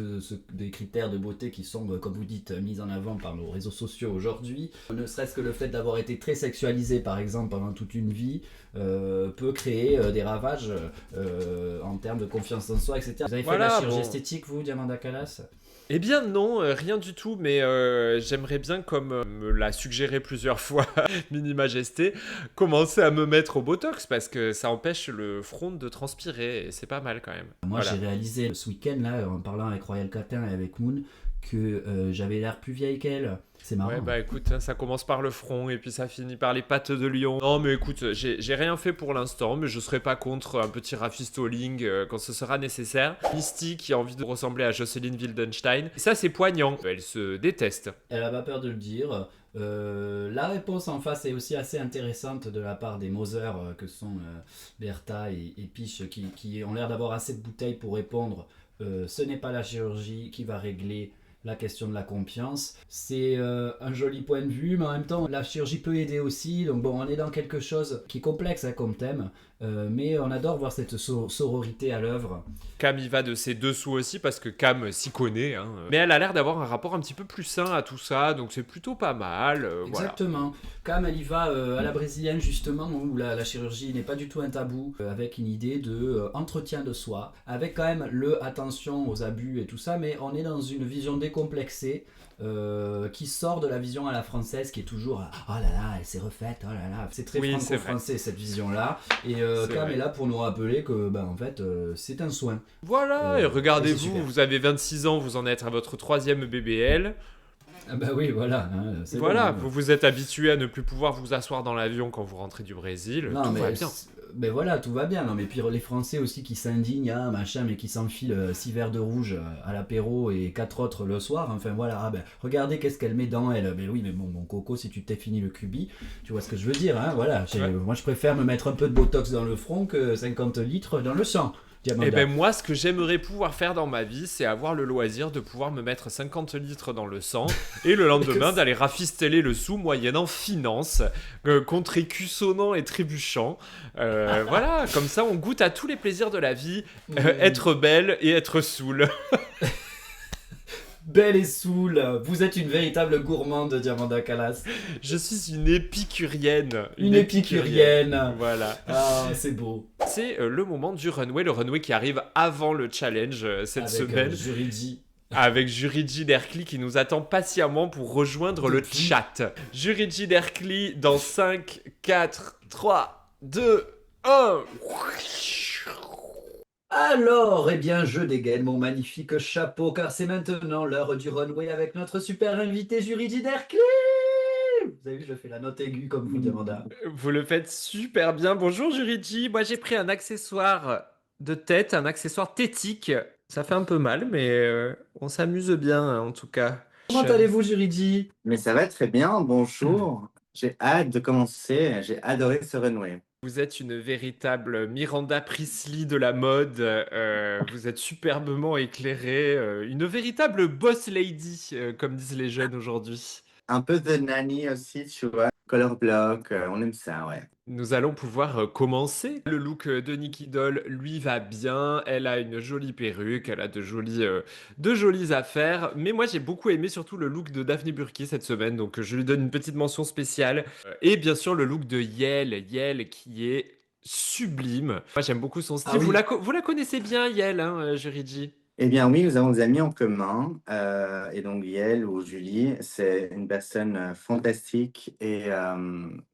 des critères de beauté qui sont, comme vous dites, mis en avant par nos réseaux sociaux aujourd'hui. Ne serait-ce que le fait d'avoir été très sexualisé, par exemple, pendant toute une vie, peut créer des ravages en termes de confiance en soi, etc. Vous avez fait de la Voilà, chirurgie bon. esthétique, vous, Diamanda Calas? Eh bien non, rien du tout, mais j'aimerais bien, comme me l'a suggéré plusieurs fois Mini Majesté, commencer à me mettre au Botox parce que ça empêche le front de transpirer et c'est pas mal quand même. Moi, Voilà. j'ai réalisé ce week-end, là, en parlant avec Royal Catin et avec Moon, que j'avais l'air plus vieille qu'elle. C'est marrant. Ouais, bah écoute, hein, ça commence par le front et puis ça finit par les pattes de lion. Non, mais écoute, j'ai rien fait pour l'instant, mais je serai pas contre un petit rafistoling quand ce sera nécessaire. Misty qui a envie de ressembler à Jocelyn Wildenstein. Et ça, c'est poignant. Elle se déteste. Elle a pas peur de le dire. La réponse en face est aussi assez intéressante de la part des Moser que sont Bertha et Piche qui ont l'air d'avoir assez de bouteilles pour répondre. Ce n'est pas la chirurgie qui va régler la question de la confiance. C'est un joli point de vue, mais en même temps, la chirurgie peut aider aussi. Donc bon, on est dans quelque chose qui est complexe hein, comme thème, mais on adore voir cette sororité à l'œuvre. Cam y va de ses dessous aussi parce que Cam s'y connaît. Hein. Mais elle a l'air d'avoir un rapport un petit peu plus sain à tout ça, donc c'est plutôt pas mal. Voilà. Exactement. Cam, elle y va à la brésilienne justement, où la chirurgie n'est pas du tout un tabou, avec une idée de entretien de soi, avec quand même le attention aux abus et tout ça, mais on est dans une vision décomplexée qui sort de la vision à la française qui est toujours oh là là, elle s'est refaite, oh là là. C'est très Oui, c'est franco-français cette vision-là. Et C'est Cam vrai. est là pour nous rappeler que ben, en fait, c'est un soin. Voilà, et c'est regardez-vous, super. vous avez 26 ans, vous en êtes à votre 3e BBL. Ah bah oui, voilà. Hein, Voilà, bon, vous vous êtes habitué à ne plus pouvoir vous asseoir dans l'avion quand vous rentrez du Brésil. Non, Tout mais va bien. ben voilà, tout va bien. Non, mais puis les Français aussi qui s'indignent, hein, machin, mais qui s'enfilent 6 verres de rouge à l'apéro et 4 autres le soir. Enfin voilà, ah, ben, regardez qu'est-ce qu'elle met dans elle. Ben oui, mais bon, mon coco, si tu t'es fini le cubi, tu vois ce que je veux dire, hein, voilà. Ouais. Moi, je préfère me mettre un peu de botox dans le front que 50 litres dans le sang, Eh ben Diamanda. moi, ce que j'aimerais pouvoir faire dans ma vie, c'est avoir le loisir de pouvoir me mettre 50 litres dans le sang et le lendemain d'aller rafisteler le sou moyennant finance, contre écus sonnants et trébuchants. Voilà, comme ça on goûte à tous les plaisirs de la vie, Mm. être belle et être saoule. Belle et saoule, vous êtes une véritable gourmande, Diamanda Calas. Je suis une épicurienne, une Une épicurienne. épicurienne. Voilà. Ah, c'est beau. C'est le moment du runway, le runway qui arrive avant le challenge cette Avec semaine. Juridi. Avec Juriji Derkli qui nous attend patiemment pour rejoindre le Depuis. chat. Juriji Derkli dans 5, 4, 3, 2, 1. Alors, eh bien, je dégaine mon magnifique chapeau car c'est maintenant l'heure du runway avec notre super invité Juridi Derkli. Vous avez vu, je fais la note aiguë comme vous demandez. Vous le faites super bien. Bonjour Juriji. Moi j'ai pris un accessoire de tête, un accessoire tétique. Ça fait un peu mal, mais on s'amuse bien en tout cas. Comment allez-vous, Juridi? Mais ça va très bien, bonjour. J'ai hâte de commencer, j'ai adoré ce runway. Vous êtes une véritable Miranda Priestly de la mode. Vous êtes superbement éclairée. Une véritable boss lady, comme disent les jeunes aujourd'hui. Un peu The Nanny aussi, tu vois. Color block, on aime ça, ouais. Nous allons pouvoir commencer. Le look de Nikki Doll lui va bien. Elle a une jolie perruque, elle a de jolies affaires. Mais moi, j'ai beaucoup aimé surtout le look de Daphne Burki cette semaine. Donc, je lui donne une petite mention spéciale. Et bien sûr, le look de Yael. Yael qui est sublime. Moi, j'aime beaucoup son Ah style. oui, Vous la connaissez bien, Yael, hein, Juriji? Eh bien oui, nous avons des amis en commun. Et donc Yael ou Julie, c'est une personne fantastique et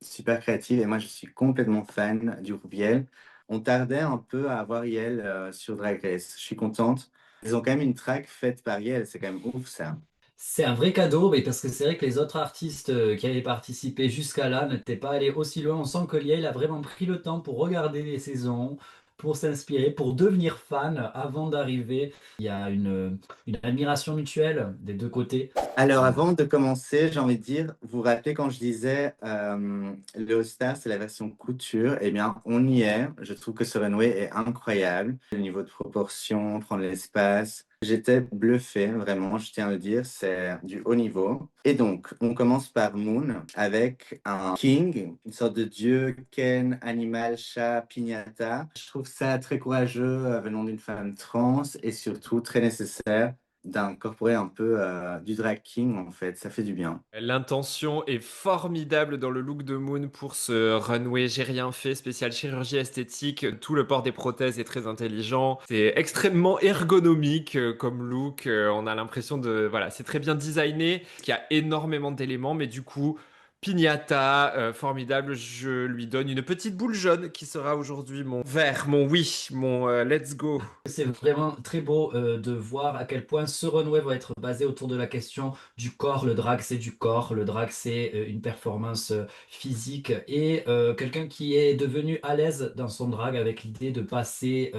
super créative. Et moi, je suis complètement fan du groupe Yael. On tardait un peu à avoir Yael sur Drag Race. Je suis contente. Ils ont quand même une track faite par Yael, c'est quand même ouf ça. c'est un vrai cadeau, mais parce que c'est vrai que les autres artistes qui avaient participé jusqu'à là n'étaient pas allés aussi loin. On sent que Liel a vraiment pris le temps pour regarder les saisons, pour s'inspirer, pour devenir fan avant d'arriver. Il y a une admiration mutuelle des deux côtés. Alors, avant de commencer, j'ai envie de dire, vous vous rappelez quand je disais le All-Star, c'est la version couture, eh bien, on y est. Je trouve que ce runway est incroyable. Le niveau de proportion, prendre l'espace. J'étais bluffé, vraiment, je tiens à le dire, c'est du haut niveau. Et donc, on commence par Moon avec un king, une sorte de dieu, Ken, animal, chat, piñata. Je trouve ça très courageux venant d'une femme trans et surtout très nécessaire d'incorporer un peu du drag king, en fait. Ça fait du bien. L'intention est formidable dans le look de Moon pour ce runway J'ai rien fait, spécial chirurgie esthétique. Tout le port des prothèses est très intelligent. C'est extrêmement ergonomique comme look. On a l'impression de... Voilà, c'est très bien designé. Il y a énormément d'éléments, mais du coup, Pignata, formidable. Je lui donne une petite boule jaune qui sera aujourd'hui mon vert, mon oui, mon let's go. C'est vraiment très beau de voir à quel point ce runway va être basé autour de la question du corps. Le drag, c'est du corps. Le drag, c'est une performance physique. Et quelqu'un qui est devenu à l'aise dans son drag avec l'idée de passer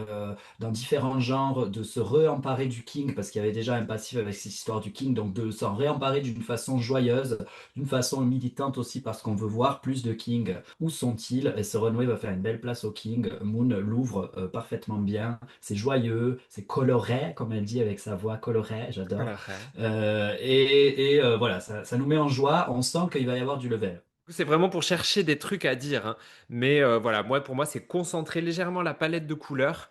dans différents genres, de se re-emparer du king, parce qu'il y avait déjà un passif avec cette histoire du king, donc de s'en réemparer d'une façon joyeuse, d'une façon militante aussi, parce qu'on veut voir plus de king. Où sont-ils? Et ce runway va faire une belle place au king. Moon l'ouvre parfaitement bien. C'est joyeux, c'est coloré, comme elle dit avec sa voix colorée, j'adore. Voilà. Voilà, ça nous met en joie. On sent qu'il va y avoir du level. C'est vraiment pour chercher des trucs à dire, hein. Mais voilà, pour moi, c'est concentrer légèrement la palette de couleurs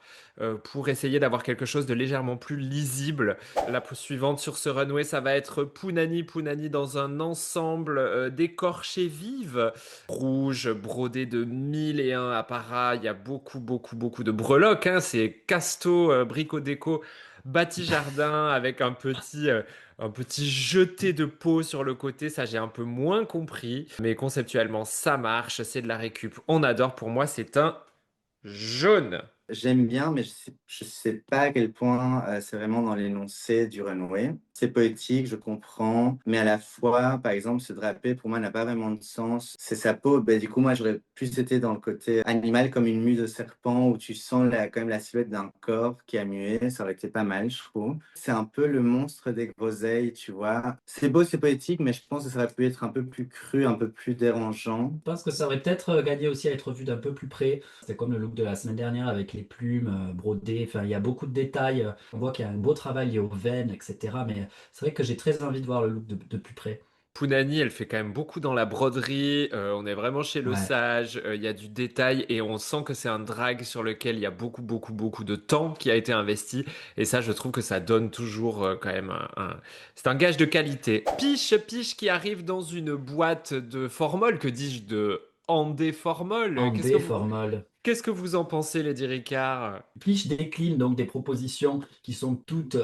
pour essayer d'avoir quelque chose de légèrement plus lisible. La suivante sur ce runway, ça va être Punani Punani dans un ensemble d'écorchés vives, rouge, brodé de mille et un apparats. Il y a beaucoup, beaucoup, beaucoup de breloques, hein. C'est Casto, Brico Déco, Bâti Jardin avec un petit jeté de peau sur le côté, ça j'ai un peu moins compris. Mais conceptuellement, ça marche, c'est de la récup. On adore, pour moi, c'est un jaune. J'aime bien, mais je sais pas à quel point c'est vraiment dans l'énoncé du runway. C'est poétique, je comprends, mais à la fois, par exemple, se draper, pour moi, n'a pas vraiment de sens. C'est sa peau. Ben, du coup, moi, j'aurais plus été dans le côté animal, comme une mue de serpent, où tu sens quand même la silhouette d'un corps qui a mué. Ça aurait été pas mal, je trouve. C'est un peu le monstre des groseilles, tu vois. C'est beau, c'est poétique, mais je pense que ça aurait pu être un peu plus cru, un peu plus dérangeant. Je pense que ça aurait peut-être gagné aussi à être vu d'un peu plus près. C'était comme le look de la semaine dernière avec les plumes brodées. Enfin, il y a beaucoup de détails. On voit qu'il y a un beau travail lié aux veines, etc. Mais c'est vrai que j'ai très envie de voir le look de plus près. Punani, elle fait quand même beaucoup dans la broderie. On est vraiment chez le Ouais. sage. Il y a du détail et on sent que c'est un drag sur lequel il y a beaucoup, beaucoup, beaucoup de temps qui a été investi. Et ça, je trouve que ça donne toujours quand même c'est un gage de qualité. Piche qui arrive dans une boîte de formol, que dis-je, de Andé formol. En déformol. Qu'est-ce que vous en pensez, Lady Ricard? Pliche décline donc des propositions qui sont toutes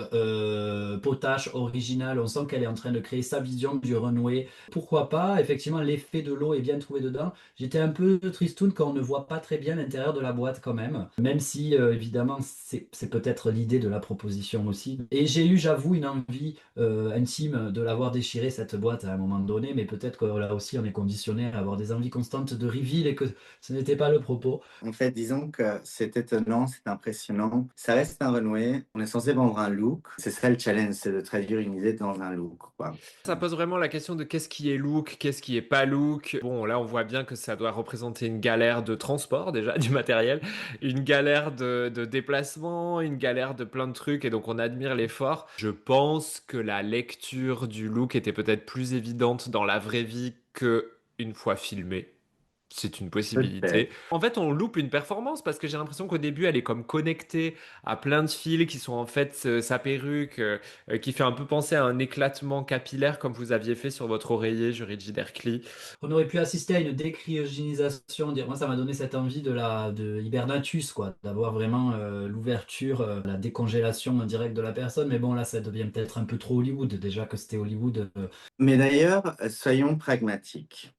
potaches, originales. On sent qu'elle est en train de créer sa vision du runway. Pourquoi pas? Effectivement, l'effet de l'eau est bien trouvé dedans. J'étais un peu tristoun quand on ne voit pas très bien l'intérieur de la boîte quand même. Même si, évidemment, c'est peut-être l'idée de la proposition aussi. Et j'ai eu, j'avoue, une envie intime de l'avoir déchirée, cette boîte, à un moment donné. Mais peut-être que là aussi, on est conditionné à avoir des envies constantes de reveal et que ce n'était pas le propos. En fait, disons que c'est étonnant, c'est impressionnant. Ça reste un runway. On est censé vendre un look. C'est ça le challenge, c'est de traduire une idée dans un look, quoi. Ça pose vraiment la question de qu'est-ce qui est look, qu'est-ce qui est pas look. Bon, là, on voit bien que ça doit représenter une galère de transport, déjà, du matériel, une galère de déplacement, une galère de plein de trucs, et donc on admire l'effort. Je pense que la lecture du look était peut-être plus évidente dans la vraie vie que une fois filmé. C'est une possibilité. Peut-être. En fait, on loupe une performance parce que j'ai l'impression qu'au début, elle est comme connectée à plein de fils qui sont en fait sa perruque, qui fait un peu penser à un éclatement capillaire comme vous aviez fait sur votre oreiller, Juriji Derkli. On aurait pu assister à une décryogénisation. Moi, ça m'a donné cette envie de Hibernatus, quoi, d'avoir vraiment l'ouverture, la décongélation en direct de la personne. Mais bon, là, ça devient peut-être un peu trop Hollywood. Déjà que c'était Hollywood. Mais d'ailleurs, soyons pragmatiques.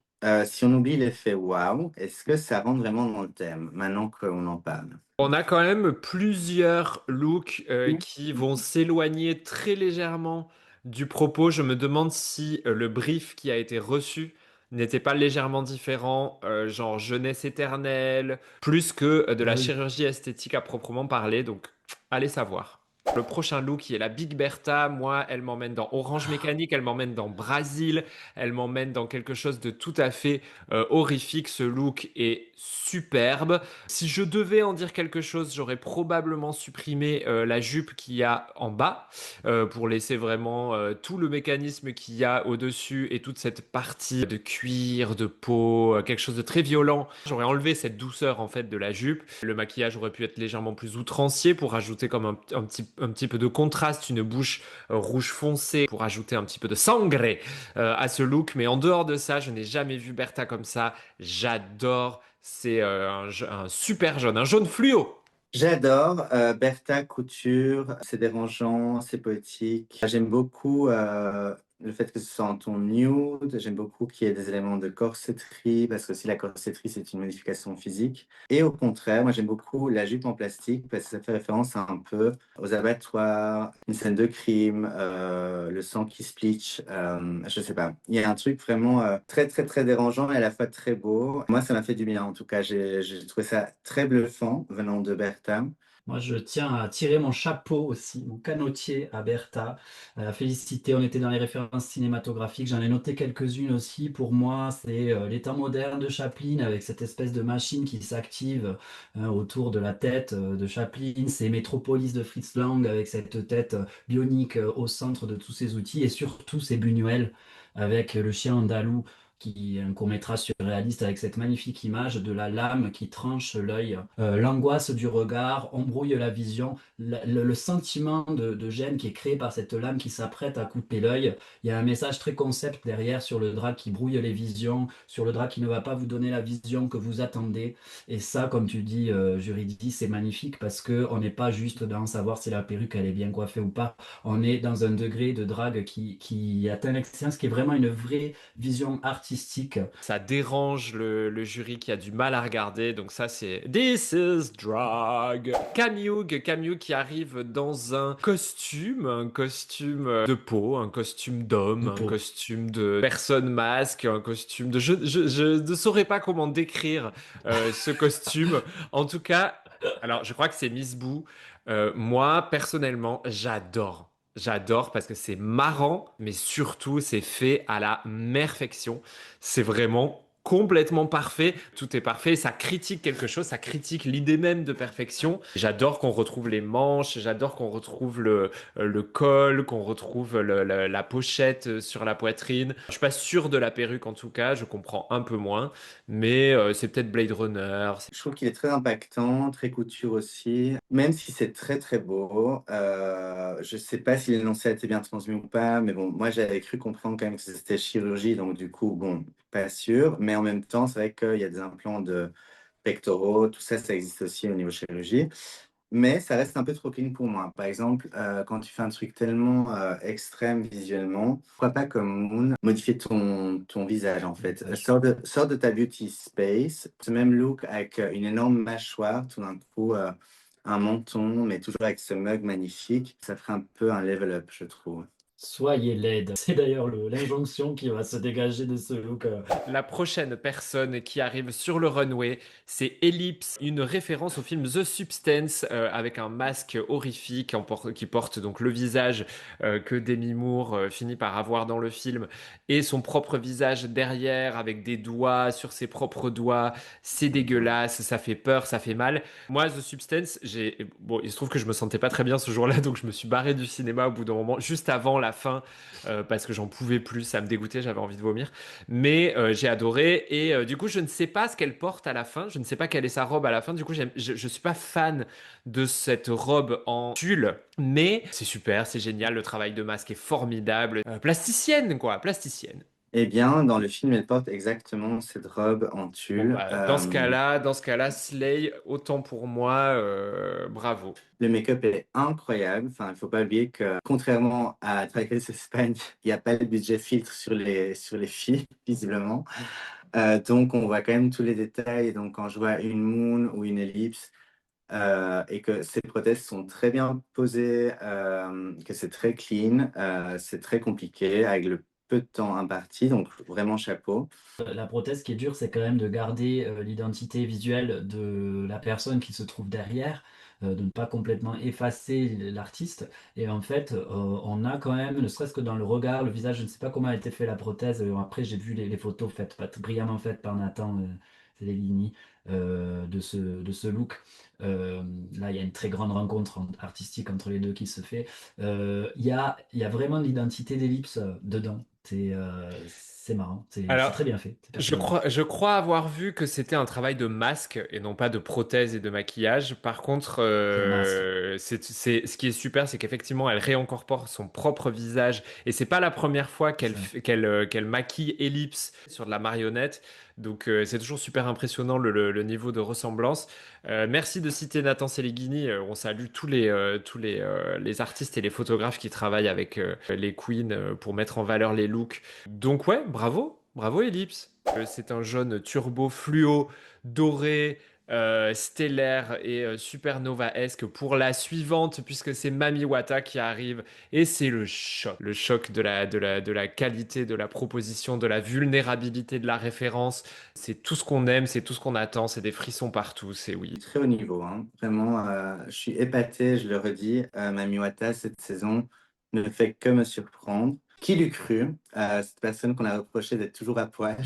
Si on oublie l'effet wow, est-ce que ça rentre vraiment dans le thème, maintenant qu'on en parle? On a quand même plusieurs looks qui vont s'éloigner très légèrement du propos. Je me demande si le brief qui a été reçu n'était pas légèrement différent, genre jeunesse éternelle, plus que de Ah la oui. chirurgie esthétique à proprement parler. Donc, allez savoir. Le prochain look qui est la Big Bertha, moi, elle m'emmène dans Orange Mécanique, elle m'emmène dans Brésil, elle m'emmène dans quelque chose de tout à fait horrifique. Ce look est superbe. Si je devais en dire quelque chose, j'aurais probablement supprimé la jupe qu'il y a en bas pour laisser vraiment tout le mécanisme qu'il y a au-dessus et toute cette partie de cuir, de peau, quelque chose de très violent. J'aurais enlevé cette douceur en fait de la jupe. Le maquillage aurait pu être légèrement plus outrancier pour ajouter comme un petit peu de contraste, une bouche rouge foncé pour ajouter un petit peu de sangre à ce look. Mais en dehors de ça, je n'ai jamais vu Bertha comme ça. J'adore. C'est un super jaune, un jaune fluo. J'adore Bertha Couture, c'est dérangeant, c'est poétique. J'aime beaucoup le fait que ce soit en ton nude, j'aime beaucoup qu'il y ait des éléments de corsetterie, parce que aussi la corsetterie c'est une modification physique. Et au contraire, moi j'aime beaucoup la jupe en plastique, parce que ça fait référence un peu aux abattoirs, une scène de crime, le sang qui splitch, je sais pas. Il y a un truc vraiment très très très dérangeant et à la fois très beau. Moi ça m'a fait du bien en tout cas, j'ai trouvé ça très bluffant venant de Bertha. Moi, je tiens à tirer mon chapeau aussi, mon canotier à Bertha, à la féliciter. On était dans les références cinématographiques. J'en ai noté quelques-unes aussi. Pour moi, c'est l'état moderne de Chaplin avec cette espèce de machine qui s'active autour de la tête de Chaplin. C'est Metropolis de Fritz Lang avec cette tête bionique au centre de tous ces outils. Et surtout, c'est Buñuel avec le chien andalou qui est un court-métrage surréaliste avec cette magnifique image de la lame qui tranche l'œil. L'angoisse du regard embrouille la vision, le sentiment de gêne qui est créé par cette lame qui s'apprête à couper l'œil. Il y a un message très concept derrière sur le drap qui brouille les visions, sur le drap qui ne va pas vous donner la vision que vous attendez. Et ça, comme tu dis, Juridi, c'est magnifique parce que on n'est pas juste dans savoir si la perruque elle est bien coiffée ou pas. On est dans un degré de drague qui atteint l'excellence, qui est vraiment une vraie vision artistique artistique. Ça dérange le jury qui a du mal à regarder. Donc ça, c'est This is Drag. Camille qui arrive dans un costume de peau, un costume d'homme, un costume de personne masque, un costume de... Je ne saurais pas comment décrire ce costume. En tout cas, alors je crois que c'est Miss Boo. Moi, personnellement, j'adore. J'adore parce que c'est marrant, mais surtout c'est fait à la perfection. C'est vraiment complètement parfait. Tout est parfait. Ça critique quelque chose. Ça critique l'idée même de perfection. J'adore qu'on retrouve les manches. J'adore qu'on retrouve le col, qu'on retrouve la pochette sur la poitrine. Je suis pas sûr de la perruque en tout cas. Je comprends un peu moins. Mais c'est peut-être Blade Runner. Je trouve qu'il est très impactant, très couture aussi, même si c'est très très beau. Je sais pas si l'énoncé a été bien transmis ou pas, mais bon, moi j'avais cru comprendre quand même que c'était chirurgie, donc du coup, bon, pas sûr. Mais en même temps, c'est vrai qu'il y a des implants de pectoraux, tout ça, ça existe aussi au niveau chirurgie. Mais ça reste un peu trop clean pour moi. Par exemple, quand tu fais un truc tellement extrême visuellement, pourquoi pas comme Moon, modifier ton visage en fait. Sors de ta beauty space. Ce même look avec une énorme mâchoire, tout d'un coup, un menton, mais toujours avec ce mug magnifique, ça ferait un peu un level up, je trouve. Soyez laide. C'est d'ailleurs l'injonction qui va se dégager de ce look. La prochaine personne qui arrive sur le runway, c'est Ellipse, une référence au film The Substance avec un masque horrifique qui porte donc le visage que Demi Moore finit par avoir dans le film et son propre visage derrière avec des doigts sur ses propres doigts. C'est dégueulasse, ça fait peur, ça fait mal. Moi, The Substance, bon, il se trouve que je me sentais pas très bien ce jour-là, donc je me suis barré du cinéma au bout d'un moment, juste avant la fin, parce que j'en pouvais plus, ça me dégoûtait, j'avais envie de vomir. Mais j'ai adoré et du coup je ne sais pas ce qu'elle porte à la fin, je ne sais pas quelle est sa robe à la fin, du coup je suis pas fan de cette robe en tulle, mais c'est super, c'est génial, le travail de masque est formidable. Plasticienne quoi, plasticienne. Eh bien, dans le film, elle porte exactement cette robe en Bon tulle. bah dans ce cas-là, Slay, autant pour moi, bravo. Le make-up est incroyable. Enfin, il ne faut pas oublier que, contrairement à Drag Race Espagne, il n'y a pas de budget filtre sur les filles, visiblement. Donc, on voit quand même tous les détails. Donc, quand je vois une moon ou une ellipse et que ces prothèses sont très bien posées, que c'est très clean, c'est très compliqué avec le peu de temps imparti. Donc, vraiment chapeau. La prothèse qui est dure, c'est quand même de garder l'identité visuelle de la personne qui se trouve derrière, de ne pas complètement effacer l'artiste. Et en fait, on a quand même, ne serait-ce que dans le regard, le visage, je ne sais pas comment a été fait la prothèse. Après, j'ai vu les photos faites, brillamment faites par Nathan Zelegini de ce look. Là, il y a une très grande rencontre artistique entre les deux qui se fait. Il y a vraiment l'identité d'Ellipse dedans. C'est marrant, c'est Alors, très bien fait. C'est personnalisé. je crois avoir vu que c'était un travail de masque et non pas de prothèse et de maquillage. Par contre, C'est un masque. ce qui est super, c'est qu'effectivement, elle réincorpore son propre visage et c'est pas la première fois Ça. qu'elle maquille Ellipse sur de la marionnette. Donc, c'est toujours super impressionnant le niveau de ressemblance. Merci de citer Nathan Seleghini. On salue les artistes et les photographes qui travaillent avec les queens pour mettre en valeur les looks. Donc ouais, bravo, bravo Ellipse. C'est un jaune turbo fluo, doré, stellaire et supernova-esque pour la suivante, puisque c'est Mami Wata qui arrive. Et c'est le choc de la qualité, de la proposition, de la vulnérabilité de la référence. C'est tout ce qu'on aime, c'est tout ce qu'on attend, c'est des frissons partout, c'est oui. Très haut niveau, hein. Vraiment, je suis épaté, je le redis. Mami Wata, cette saison, ne fait que me surprendre. Qui l'eût cru? Cette personne qu'on a reproché d'être toujours à poil,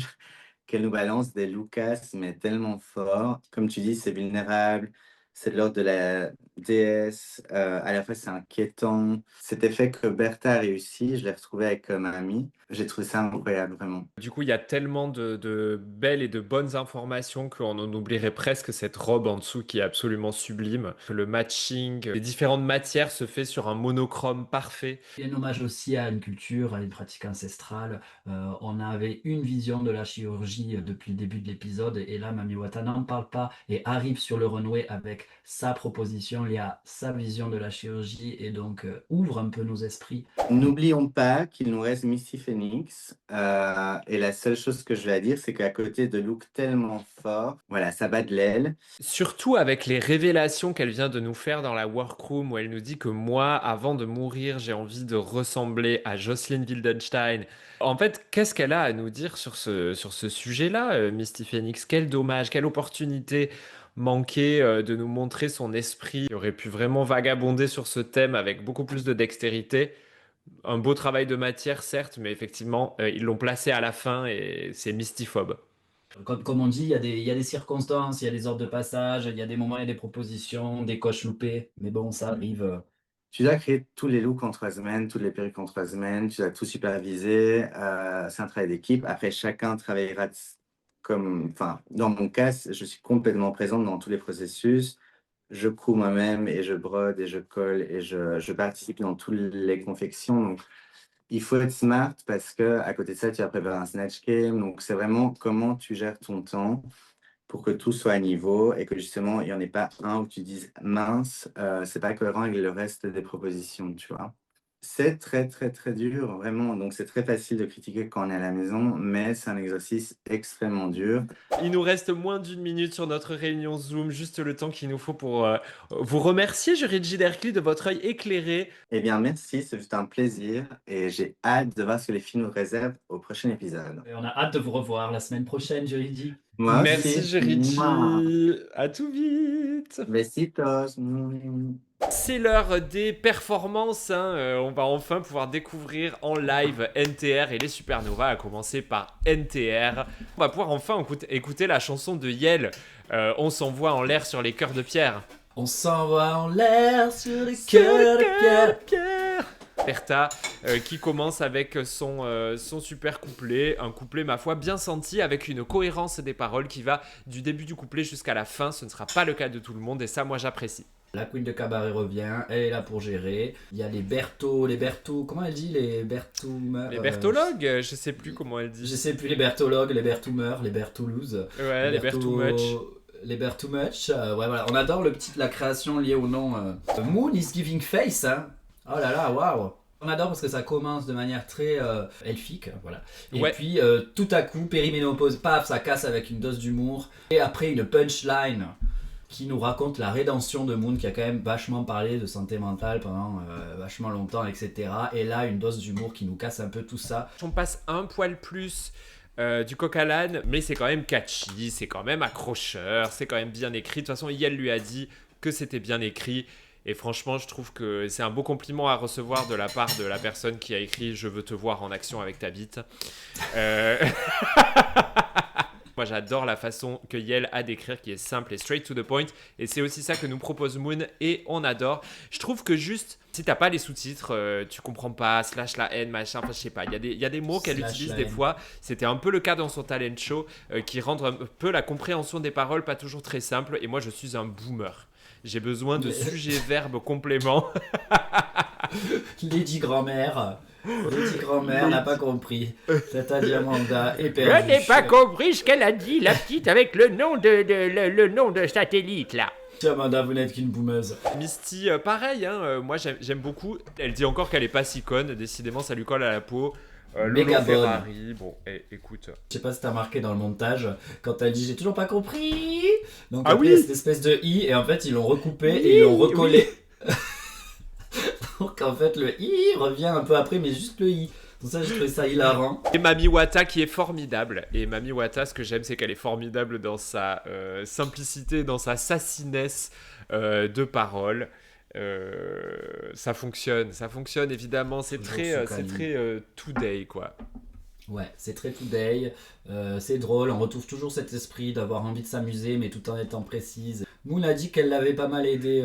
qu'elle nous balance des Lucas, mais tellement fort. Comme tu dis, c'est vulnérable, c'est de l'ordre de la déesse, à la fois c'est inquiétant. Cet effet que Bertha a réussi, je l'ai retrouvé avec Mami. J'ai trouvé ça incroyable, vraiment. Du coup, il y a tellement de belles et de bonnes informations qu'on en oublierait presque cette robe en dessous qui est absolument sublime. Le matching des différentes matières se fait sur un monochrome parfait. Et un hommage aussi à une culture, à une pratique ancestrale. On avait une vision de la chirurgie depuis le début de l'épisode, et là, Mami Wata n'en parle pas et arrive sur le runway avec avec sa proposition, il y a sa vision de la chirurgie et donc ouvre un peu nos esprits. N'oublions pas qu'il nous reste Misty Phoenix. Et la seule chose que je vais dire, c'est qu'à côté de looks tellement forts, voilà, ça bat de l'aile. Surtout avec les révélations qu'elle vient de nous faire dans la workroom où elle nous dit que moi, avant de mourir, j'ai envie de ressembler à Jocelyn Wildenstein. En fait, qu'est-ce qu'elle a à nous dire sur ce sujet-là, Misty Phoenix? Quel dommage, quelle opportunité manquée de nous montrer son esprit qui aurait pu vraiment vagabonder sur ce thème avec beaucoup plus de dextérité. Un beau travail de matière, certes, mais effectivement, ils l'ont placé à la fin et c'est mystifhobe. Comme on dit, il y a des circonstances, il y a des ordres de passage, il y a des moments, il y a des propositions, des coches loupées. Mais bon, ça arrive. Tu dois créer tous les looks en 3 semaines, toutes les perruques en 3 semaines, tu dois tout superviser. C'est un travail d'équipe. Après, chacun travaillera comme. Enfin, dans mon cas, je suis complètement présente dans tous les processus. Je couds moi-même et je brode et je colle et je participe dans toutes les confections. Donc, il faut être smart parce que à côté de ça, tu vas préparer un snatch game. Donc, c'est vraiment comment tu gères ton temps pour que tout soit à niveau et que justement, il n'y en ait pas un où tu dises mince, c'est pas cohérent avec le reste des propositions, tu vois. C'est très, très, très dur, vraiment. Donc, c'est très facile de critiquer quand on est à la maison, mais c'est un exercice extrêmement dur. Il nous reste moins d'une minute sur notre réunion Zoom, juste le temps qu'il nous faut pour vous remercier, Jury Derkly, de votre œil éclairé. Eh bien, merci, c'est juste un plaisir et j'ai hâte de voir ce que les filles nous réservent au prochain épisode. Et on a hâte de vous revoir la semaine prochaine, Jury. Moi Merci, aussi. Jury. À tout vite. Besitos. C'est l'heure des performances, hein. On va enfin pouvoir découvrir en live NTR et les Supernovas, à commencer par NTR. On va pouvoir enfin écouter la chanson de Yel, On s'envoie en l'air sur les cœurs de pierre. On s'envoie en l'air sur les cœurs de pierre. Bertha qui commence avec son super couplet, un couplet ma foi bien senti avec une cohérence des paroles qui va du début du couplet jusqu'à la fin. Ce ne sera pas le cas de tout le monde et ça moi j'apprécie. La queen de cabaret revient, elle est là pour gérer. Il y a les comment elle dit les Bertoumeurs, Les berthologues, je sais plus comment elle dit. Je sais plus, les berthologues, les Bertoumeurs, les Bertoulouse. Ouais, les Bertoumuch. Les Bertoumuch, ouais, voilà. On adore la création liée au nom Moon is giving face, hein. Oh là là, waouh. On adore parce que ça commence de manière très elfique, voilà. Et ouais. Puis tout à coup, périménopause, paf, ça casse avec une dose d'humour. Et après une punchline qui nous raconte la rédemption de Moon, qui a quand même vachement parlé de santé mentale pendant vachement longtemps, etc. Et là, une dose d'humour qui nous casse un peu tout ça. On passe un poil plus du coq à l'âne, mais c'est quand même catchy, c'est quand même accrocheur, c'est quand même bien écrit. De toute façon, Yael lui a dit que c'était bien écrit. Et franchement, je trouve que c'est un beau compliment à recevoir de la part de la personne qui a écrit « Je veux te voir en action avec ta bite ». Moi, j'adore la façon que Yael a d'écrire, qui est simple et straight to the point. Et c'est aussi ça que nous propose Moon, et on adore. Je trouve que juste, si t'as pas les sous-titres, tu comprends pas, slash la haine, machin, enfin, je sais pas. Il y a des mots qu'elle utilise des fois. C'était un peu le cas dans son talent show, qui rendent un peu la compréhension des paroles pas toujours très simple. Et moi, je suis un boomer. J'ai besoin de sujet, verbe, complément. Lady Grand-mère n'a pas compris. Cet Adiamanda est perdu. Je n'ai pas compris ce qu'elle a dit, la petite, avec le nom de satellite, là. Amanda, vous n'êtes qu'une boumeuse. Misty, pareil, hein, moi j'aime beaucoup. Elle dit encore qu'elle est pas si conne, décidément ça lui colle à la peau. Lolo Ferrari, bon, écoute. Je sais pas si t'as remarqué dans le montage, quand elle dit j'ai toujours pas compris. Donc ah après, oui, cette espèce de i, et en fait ils l'ont recoupé et ils l'ont recollé. Oui. Donc en fait le i revient un peu après, mais juste le i. Donc ça, j'ai trouvé ça hilarant. Et Mami Wata qui est formidable. Et Mami Wata, ce que j'aime, c'est qu'elle est formidable dans sa simplicité, dans sa sassiness de parole. Ça fonctionne évidemment. C'est très today, quoi. Ouais, c'est très today. C'est drôle. On retrouve toujours cet esprit d'avoir envie de s'amuser, mais tout en étant précise. Moon a dit qu'elle l'avait pas mal aidé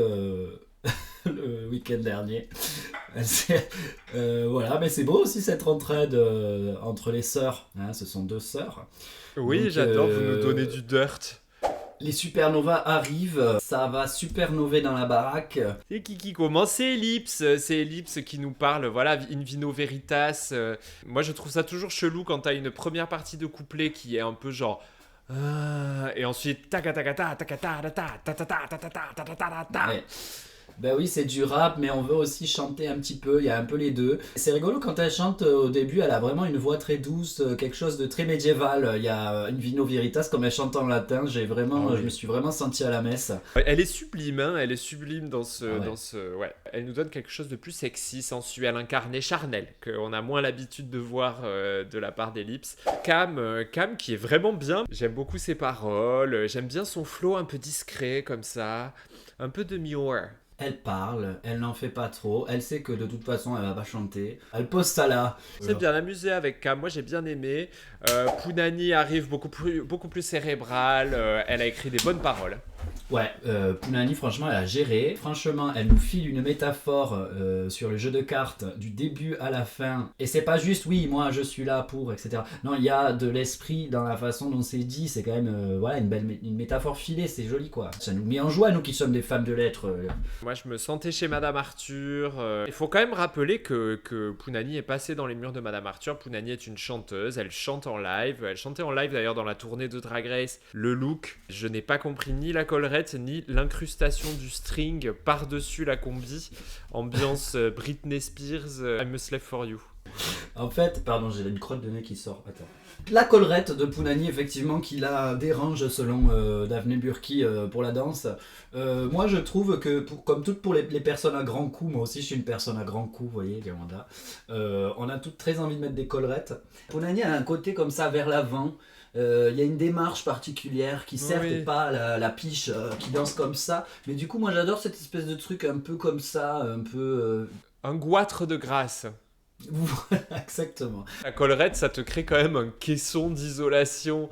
le week-end dernier. Voilà, mais c'est beau aussi cette entraide entre les sœurs. Hein, ce sont deux sœurs. Oui, donc, j'adore, vous nous donnez du dirt. Les supernovas arrivent, ça va supernover dans la baraque. C'est qui commence, c'est Ellipse qui nous parle, voilà, in vino veritas. Moi je trouve ça toujours chelou quand t'as une première partie de couplet qui est un peu genre Et ensuite, takata, takata, ta. Ouais. Ben oui, c'est du rap, mais on veut aussi chanter un petit peu, il y a un peu les deux. C'est rigolo quand elle chante au début, elle a vraiment une voix très douce, quelque chose de très médiéval. Il y a une Vino Veritas, comme elle chante en latin, je me suis vraiment senti à la messe. Elle est sublime, hein, elle est sublime ouais. Ouais. Elle nous donne quelque chose de plus sexy, sensuel, incarné, charnel, qu'on a moins l'habitude de voir de la part d'Ellipse. Cam qui est vraiment bien. J'aime beaucoup ses paroles, j'aime bien son flow un peu discret comme ça, un peu de Mior. Elle parle, elle n'en fait pas trop, elle sait que de toute façon elle va pas chanter. Elle pose ça là. C'est bien amusé avec Cam, moi j'ai bien aimé. Punani arrive beaucoup plus cérébrale, elle a écrit des bonnes paroles. Ouais, Punani, franchement, elle a géré. Franchement, elle nous file une métaphore sur le jeu de cartes du début à la fin. Et c'est pas juste, oui, moi je suis là pour, etc. Non, il y a de l'esprit dans la façon dont c'est dit. C'est quand même voilà, une métaphore filée, c'est joli quoi. Ça nous met en joie, nous qui sommes des femmes de lettres. Moi je me sentais chez Madame Arthur. Il faut quand même rappeler que Punani est passée dans les murs de Madame Arthur. Punani est une chanteuse, elle chante en live. Elle chantait en live d'ailleurs dans la tournée de Drag Race. Le look, je n'ai pas compris ni la collerette ni l'incrustation du string par-dessus la combi. Ambiance Britney Spears, I'm a slave for you. En fait, pardon, j'ai une crotte de nez qui sort. Attends. La collerette de Punani, effectivement, qui la dérange selon Daphné Burki pour la danse. Moi, je trouve que, comme toutes pour les personnes à grand cou, moi aussi je suis une personne à grand cou, vous voyez, Gamanda, on a toutes très envie de mettre des collerettes. Punani a un côté comme ça vers l'avant. Il y a une démarche particulière qui certes n'est pas la piche qui danse comme ça, mais du coup moi j'adore cette espèce de truc un peu comme ça, un peu... Un goitre de grâce. Voilà, exactement. La collerette, ça te crée quand même un caisson d'isolation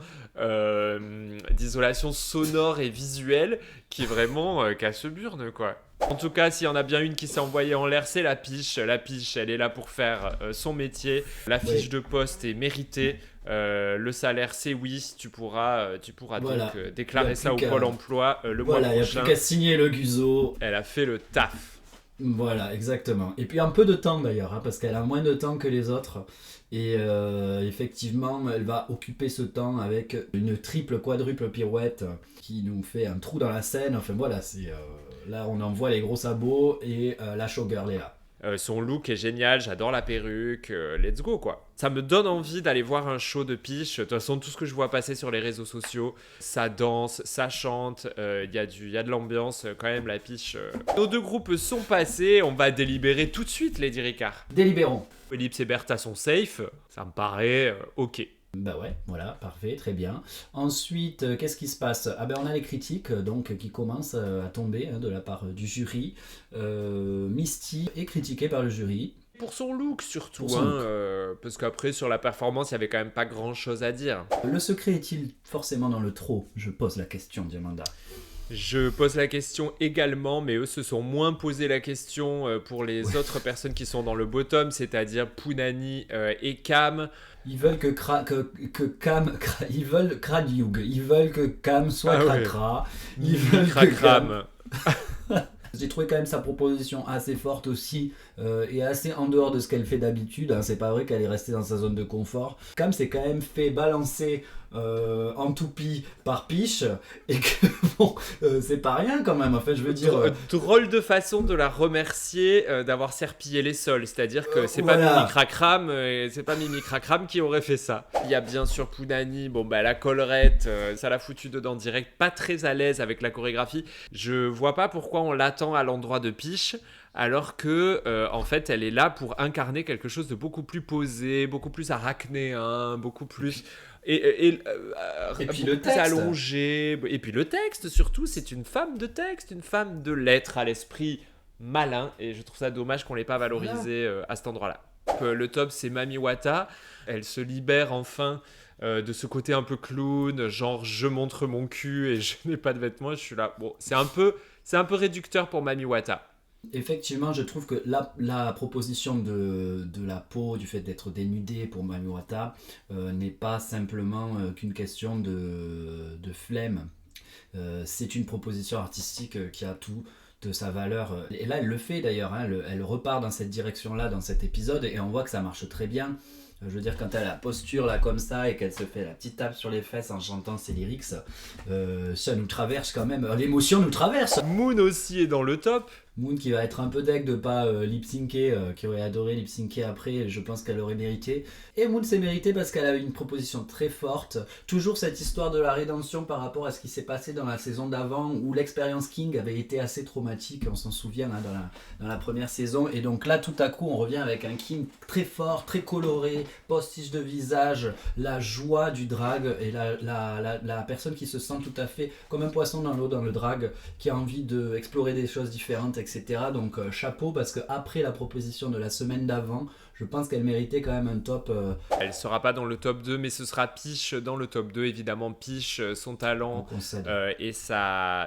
sonore et visuelle qui est vraiment casse-burne, quoi. En tout cas, s'il y en a bien une qui s'est envoyée en l'air, c'est la piche. La piche, elle est là pour faire son métier. La fiche de poste est méritée. Le salaire, c'est oui. Tu pourras voilà. donc déclarer ça au Pôle emploi le mois prochain. Il n'y a plus qu'à signer le guzo. Elle a fait le taf. Voilà, exactement. Et puis un peu de temps d'ailleurs, hein, parce qu'elle a moins de temps que les autres. Et effectivement, elle va occuper ce temps avec une triple, quadruple pirouette qui nous fait un trou dans la scène. Enfin voilà, là on en voit les gros sabots et la showgirl est là. Son look est génial, j'adore la perruque, let's go quoi. Ça me donne envie d'aller voir un show de piche. De toute façon, tout ce que je vois passer sur les réseaux sociaux, ça danse, ça chante, il y a de l'ambiance quand même, la piche. Nos deux groupes sont passés, on va délibérer tout de suite, Lady Ricard. Délibérons. Ellipse et Bertha sont safe, ça me paraît ok. Bah ouais, voilà, parfait, très bien. Ensuite, qu'est-ce qui se passe ? Ah ben on a les critiques donc qui commencent à tomber de la part du jury. Misty est critiquée par le jury. Pour son look surtout, son look. Parce qu'après sur la performance, il y avait quand même pas grand-chose à dire. Le secret est-il forcément dans le trop ? Je pose la question, Diamanda. Je pose la question également, mais eux se sont moins posé la question pour les autres personnes qui sont dans le bottom, c'est-à-dire Punani et Cam. Ils veulent que Cam, ils veulent Kralioug, ils veulent que Cam soit cracra, ils veulent que Cam. J'ai trouvé quand même sa proposition assez forte aussi et assez en dehors de ce qu'elle fait d'habitude. Hein. C'est pas vrai qu'elle est restée dans sa zone de confort. Cam s'est quand même fait balancer en toupie par Piche et que bon, c'est pas rien quand même. En fait, je veux dire. Drôle de façon de la remercier d'avoir serpillé les sols. C'est-à-dire que c'est pas Mimi Cracram qui aurait fait ça. Il y a bien sûr Punani, la collerette, ça l'a foutu dedans direct. Pas très à l'aise avec la chorégraphie. Je vois pas pourquoi on l'attend à l'endroit de Piche. Alors que, en fait, elle est là pour incarner quelque chose de beaucoup plus posé, beaucoup plus arachnéen, beaucoup plus... Et puis le texte allongé. Et puis le texte, surtout, c'est une femme de texte, une femme de lettres à l'esprit malin. Et je trouve ça dommage qu'on ne l'ait pas valorisé à cet endroit-là. Le top, c'est Mami Wata. Elle se libère enfin de ce côté un peu clown, genre je montre mon cul et je n'ai pas de vêtements. Je suis là. Bon, c'est un peu réducteur pour Mami Wata. Effectivement, je trouve que la proposition de la peau, du fait d'être dénudée pour Mami Wata, n'est pas simplement qu'une question de flemme. C'est une proposition artistique qui a tout de sa valeur. Et là, elle le fait d'ailleurs. Hein, elle repart dans cette direction-là, dans cet épisode, et on voit que ça marche très bien. Je veux dire, quand elle a la posture là comme ça et qu'elle se fait la petite tape sur les fesses en chantant ses lyrics, ça nous traverse quand même. L'émotion nous traverse. Moon aussi est dans le top. Moon qui va être un peu deg de pas lip-syncer, qui aurait adoré lip-syncer après, je pense qu'elle aurait mérité. Et Moon s'est mérité parce qu'elle a eu une proposition très forte. Toujours cette histoire de la rédemption par rapport à ce qui s'est passé dans la saison d'avant où l'expérience King avait été assez traumatique, on s'en souvient hein, dans la première saison. Et donc là tout à coup on revient avec un King très fort, très coloré, postiche de visage, la joie du drag et la personne qui se sent tout à fait comme un poisson dans l'eau dans le drag, qui a envie d'explorer des choses différentes, etc. Donc chapeau, parce qu'après la proposition de la semaine d'avant, je pense qu'elle méritait quand même un top. Elle sera pas dans le top 2, mais ce sera Peach dans le top 2. Évidemment, Peach, son talent et sa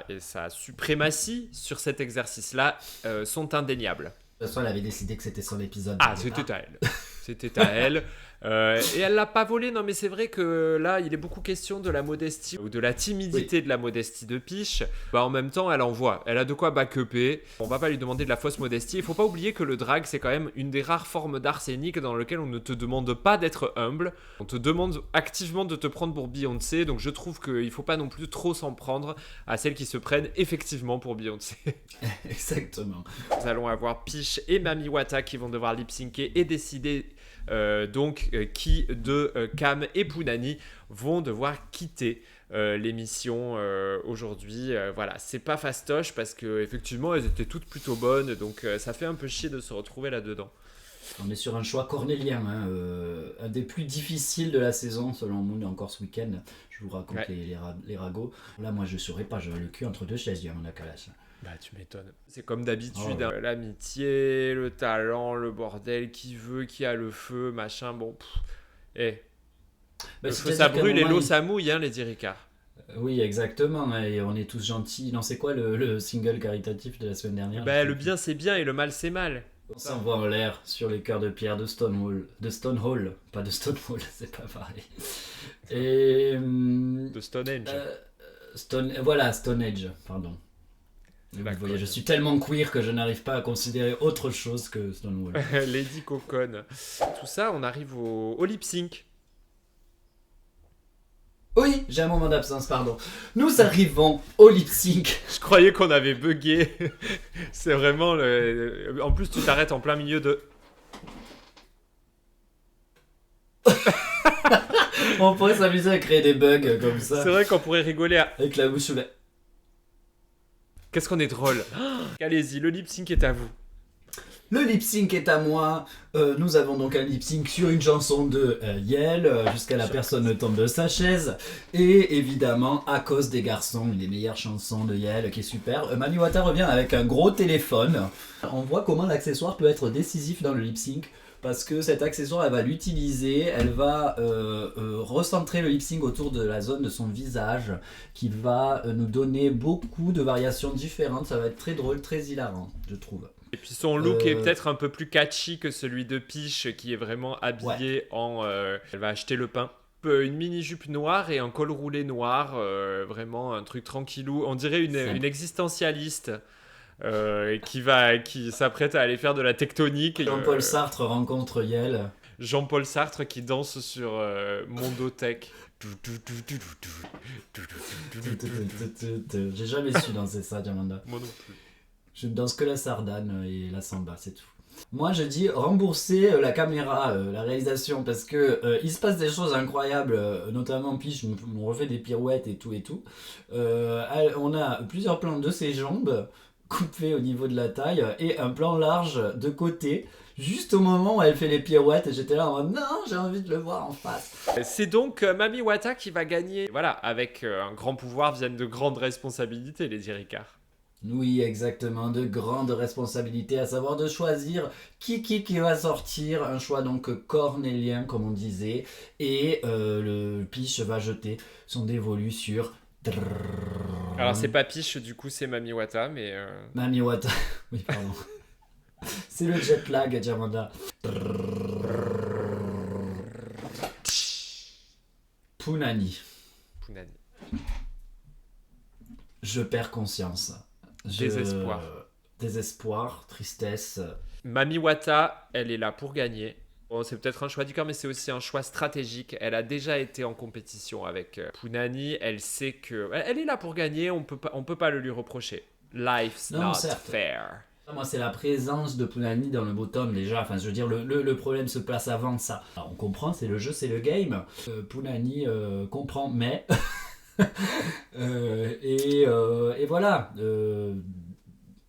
suprématie sur cet exercice-là sont indéniables. De toute façon, elle avait décidé que c'était son épisode. Ah, c'était à elle. C'était à elle. Et elle l'a pas volé. Non, mais c'est vrai que là, il est beaucoup question de la modestie ou de la timidité de la modestie de Peach. Bah, en même temps, elle envoie. Elle a de quoi back-upper. On va pas lui demander de la fausse modestie. Il faut pas oublier que le drag, c'est quand même une des rares formes d'arsenic dans lequel on ne te demande pas d'être humble. On te demande activement de te prendre pour Beyoncé. Donc je trouve qu'il faut pas non plus trop s'en prendre à celles qui se prennent effectivement pour Beyoncé. Exactement. Nous allons avoir Peach et Mami Wata qui vont devoir lip-syncer et décider qui de Cam et Punani vont devoir quitter l'émission aujourd'hui. Voilà, c'est pas fastoche parce que effectivement elles étaient toutes plutôt bonnes, donc ça fait un peu chier de se retrouver là-dedans. On est sur un choix cornélien, hein, un des plus difficiles de la saison selon Moon encore ce week-end. Je vous raconte les ragots. Là, moi je saurais pas, j'aurais le cul entre deux chaises, Diamanda Kalash. Bah tu m'étonnes. C'est comme d'habitude, hein, l'amitié, le talent, le bordel, qui veut, qui a le feu, machin, bon. Le feu ça brûle et l'eau ça mouille, hein, les dit Ricard. Oui, exactement, et on est tous gentils. Non, c'est quoi le single caritatif de la semaine dernière? Bah le bien c'est bien et le mal c'est mal. On s'envoie en l'air sur les cœurs de pierre de Stonewall. De Stonehall, pas de Stonewall, c'est pas pareil. Et... de Stonehenge. Voilà, Stonehenge, pardon. Vous voyez, je suis tellement queer que je n'arrive pas à considérer autre chose que Stonewall. Lady Coconne. Tout ça, on arrive au lip sync. Oui, j'ai un moment d'absence, pardon. Nous arrivons au lip sync. Je croyais qu'on avait bugué. C'est vraiment le... En plus, tu t'arrêtes en plein milieu de... On pourrait s'amuser à créer des bugs comme ça. C'est vrai qu'on pourrait rigoler avec la bouche sous la... Qu'est-ce qu'on est drôle. Allez-y, le lip sync est à vous. Le lip sync est à moi. Nous avons donc un lip sync sur une chanson de Yel, jusqu'à la personne ne tombe de sa chaise. Et évidemment, à cause des garçons, une des meilleures chansons de Yel qui est super. Mami Wata revient avec un gros téléphone. On voit comment l'accessoire peut être décisif dans le lip sync. Parce que cet accessoire, elle va l'utiliser, elle va recentrer le lip sync autour de la zone de son visage, qui va nous donner beaucoup de variations différentes. Ça va être très drôle, très hilarant, je trouve. Et puis son look est peut-être un peu plus catchy que celui de Peach, qui est vraiment habillée en... elle va acheter le pain. Une mini-jupe noire et un col roulé noir, vraiment un truc tranquillou. On dirait une existentialiste. Qui s'apprête à aller faire de la tectonique. Jean-Paul Sartre rencontre Yel. Jean-Paul Sartre qui danse sur Mondotech. J'ai jamais su danser ça, Diamanda. Moi non plus. Je ne danse que la sardane et la samba, c'est tout. Moi, je dis rembourser la caméra, la réalisation, parce que il se passe des choses incroyables, notamment Peach, on refait des pirouettes et tout et tout. On a plusieurs plans de ses jambes coupé au niveau de la taille et un plan large de côté juste au moment où elle fait les pirouettes et j'étais là en mode non, j'ai envie de le voir en face. C'est donc Mami Wata qui va gagner. Voilà, avec un grand pouvoir viennent de grandes responsabilités, les dit Ricard. Oui, exactement, de grandes responsabilités, à savoir de choisir qui va sortir, un choix donc cornélien comme on disait, et le Peach va jeter son dévolu sur... Alors c'est pas Peach, du coup c'est Mami Wata, mais... Mami Wata, oui pardon. C'est le jet lag, Diamanda. Punani. Je perds conscience. Désespoir. Désespoir, tristesse. Mami Wata, elle est là pour gagner. Bon, c'est peut-être un choix du cœur, mais c'est aussi un choix stratégique. Elle a déjà été en compétition avec Pounani. Elle sait que elle est là pour gagner. On peut pas le lui reprocher. Life's Non, not certes. fair. Moi, c'est la présence de Pounani dans le bottom déjà. Enfin, je veux dire, le problème se place avant ça. Alors, on comprend, c'est le jeu, c'est le game. Pounani comprend, mais... et voilà.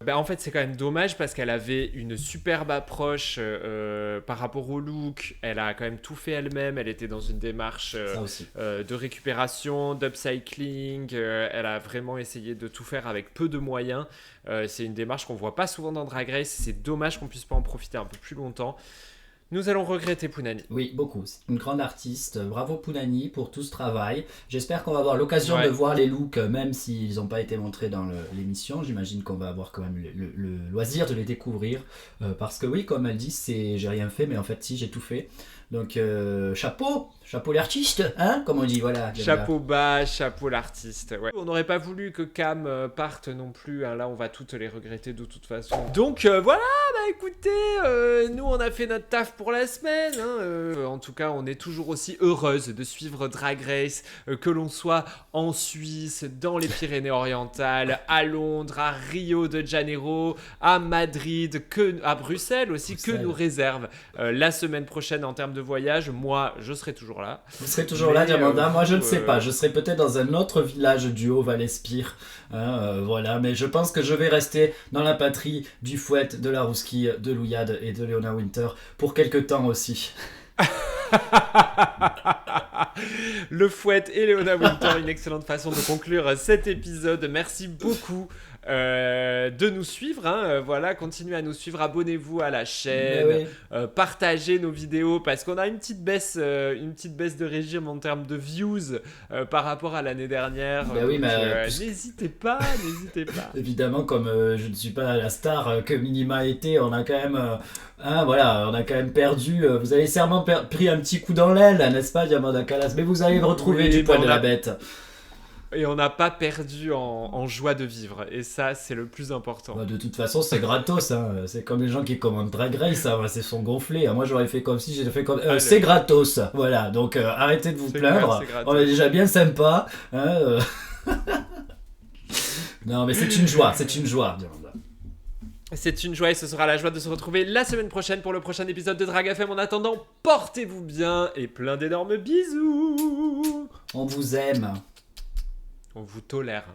En fait, c'est quand même dommage parce qu'elle avait une superbe approche par rapport au look. Elle a quand même tout fait elle-même. Elle était dans une démarche Ça aussi. de récupération, d'upcycling. Elle a vraiment essayé de tout faire avec peu de moyens. C'est une démarche qu'on voit pas souvent dans Drag Race. C'est dommage qu'on puisse pas en profiter un peu plus longtemps. Nous allons regretter Pounani. Oui, beaucoup. C'est une grande artiste. Bravo Pounani pour tout ce travail. J'espère qu'on va avoir l'occasion de voir les looks, même s'ils n'ont pas été montrés dans l'émission. J'imagine qu'on va avoir quand même le loisir de les découvrir. Parce que oui, comme elle dit, j'ai rien fait, mais en fait, si, j'ai tout fait. Donc, chapeau l'artiste, hein, comme on dit, voilà. Chapeau bas, chapeau l'artiste. Ouais. On n'aurait pas voulu que Cam parte non plus. Hein. Là, on va toutes les regretter de toute façon. Donc voilà, écoutez, nous on a fait notre taf pour la semaine. Hein. En tout cas, on est toujours aussi heureuse de suivre Drag Race, que l'on soit en Suisse, dans les Pyrénées-Orientales, à Londres, à Rio de Janeiro, à Madrid, à Bruxelles aussi, que nous réserve la semaine prochaine en termes de voyage. Moi, je serai toujours là. Vous serez toujours là, Diamanda. Moi, je ne sais pas. Je serai peut-être dans un autre village du Haut-Val-Espire. Voilà. Mais je pense que je vais rester dans la patrie du Fouette, de la Rouski, de Louiade et de Léona Winter pour quelques temps aussi. Le Fouette et Léona Winter, une excellente façon de conclure cet épisode. Merci beaucoup de nous suivre. Hein. Voilà, continuez à nous suivre, abonnez-vous à la chaîne, partagez nos vidéos parce qu'on a une petite baisse de régime en termes de views par rapport à l'année dernière. N'hésitez pas. Évidemment, comme je ne suis pas la star que Minima était, on a quand même... on a quand même perdu. Vous avez sûrement pris un petit coup dans l'aile, n'est-ce pas, Diamanda Calas? Mais vous allez retrouver du poil de la bête. Et on n'a pas perdu en joie de vivre. Et ça, c'est le plus important. De toute façon, c'est gratos. Hein. C'est comme les gens qui commandent Drag Race. Hein. C'est son gonflé. Moi, j'aurais fait comme si j'étais fait comme... c'est gratos. Voilà. Donc, arrêtez de vous plaindre. On est déjà bien sympa. Hein, Non, mais c'est une joie. C'est une joie, Diamanda. C'est une joie et ce sera la joie de se retrouver la semaine prochaine pour le prochain épisode de Drag FM. En attendant, portez-vous bien et plein d'énormes bisous. On vous aime. On vous tolère.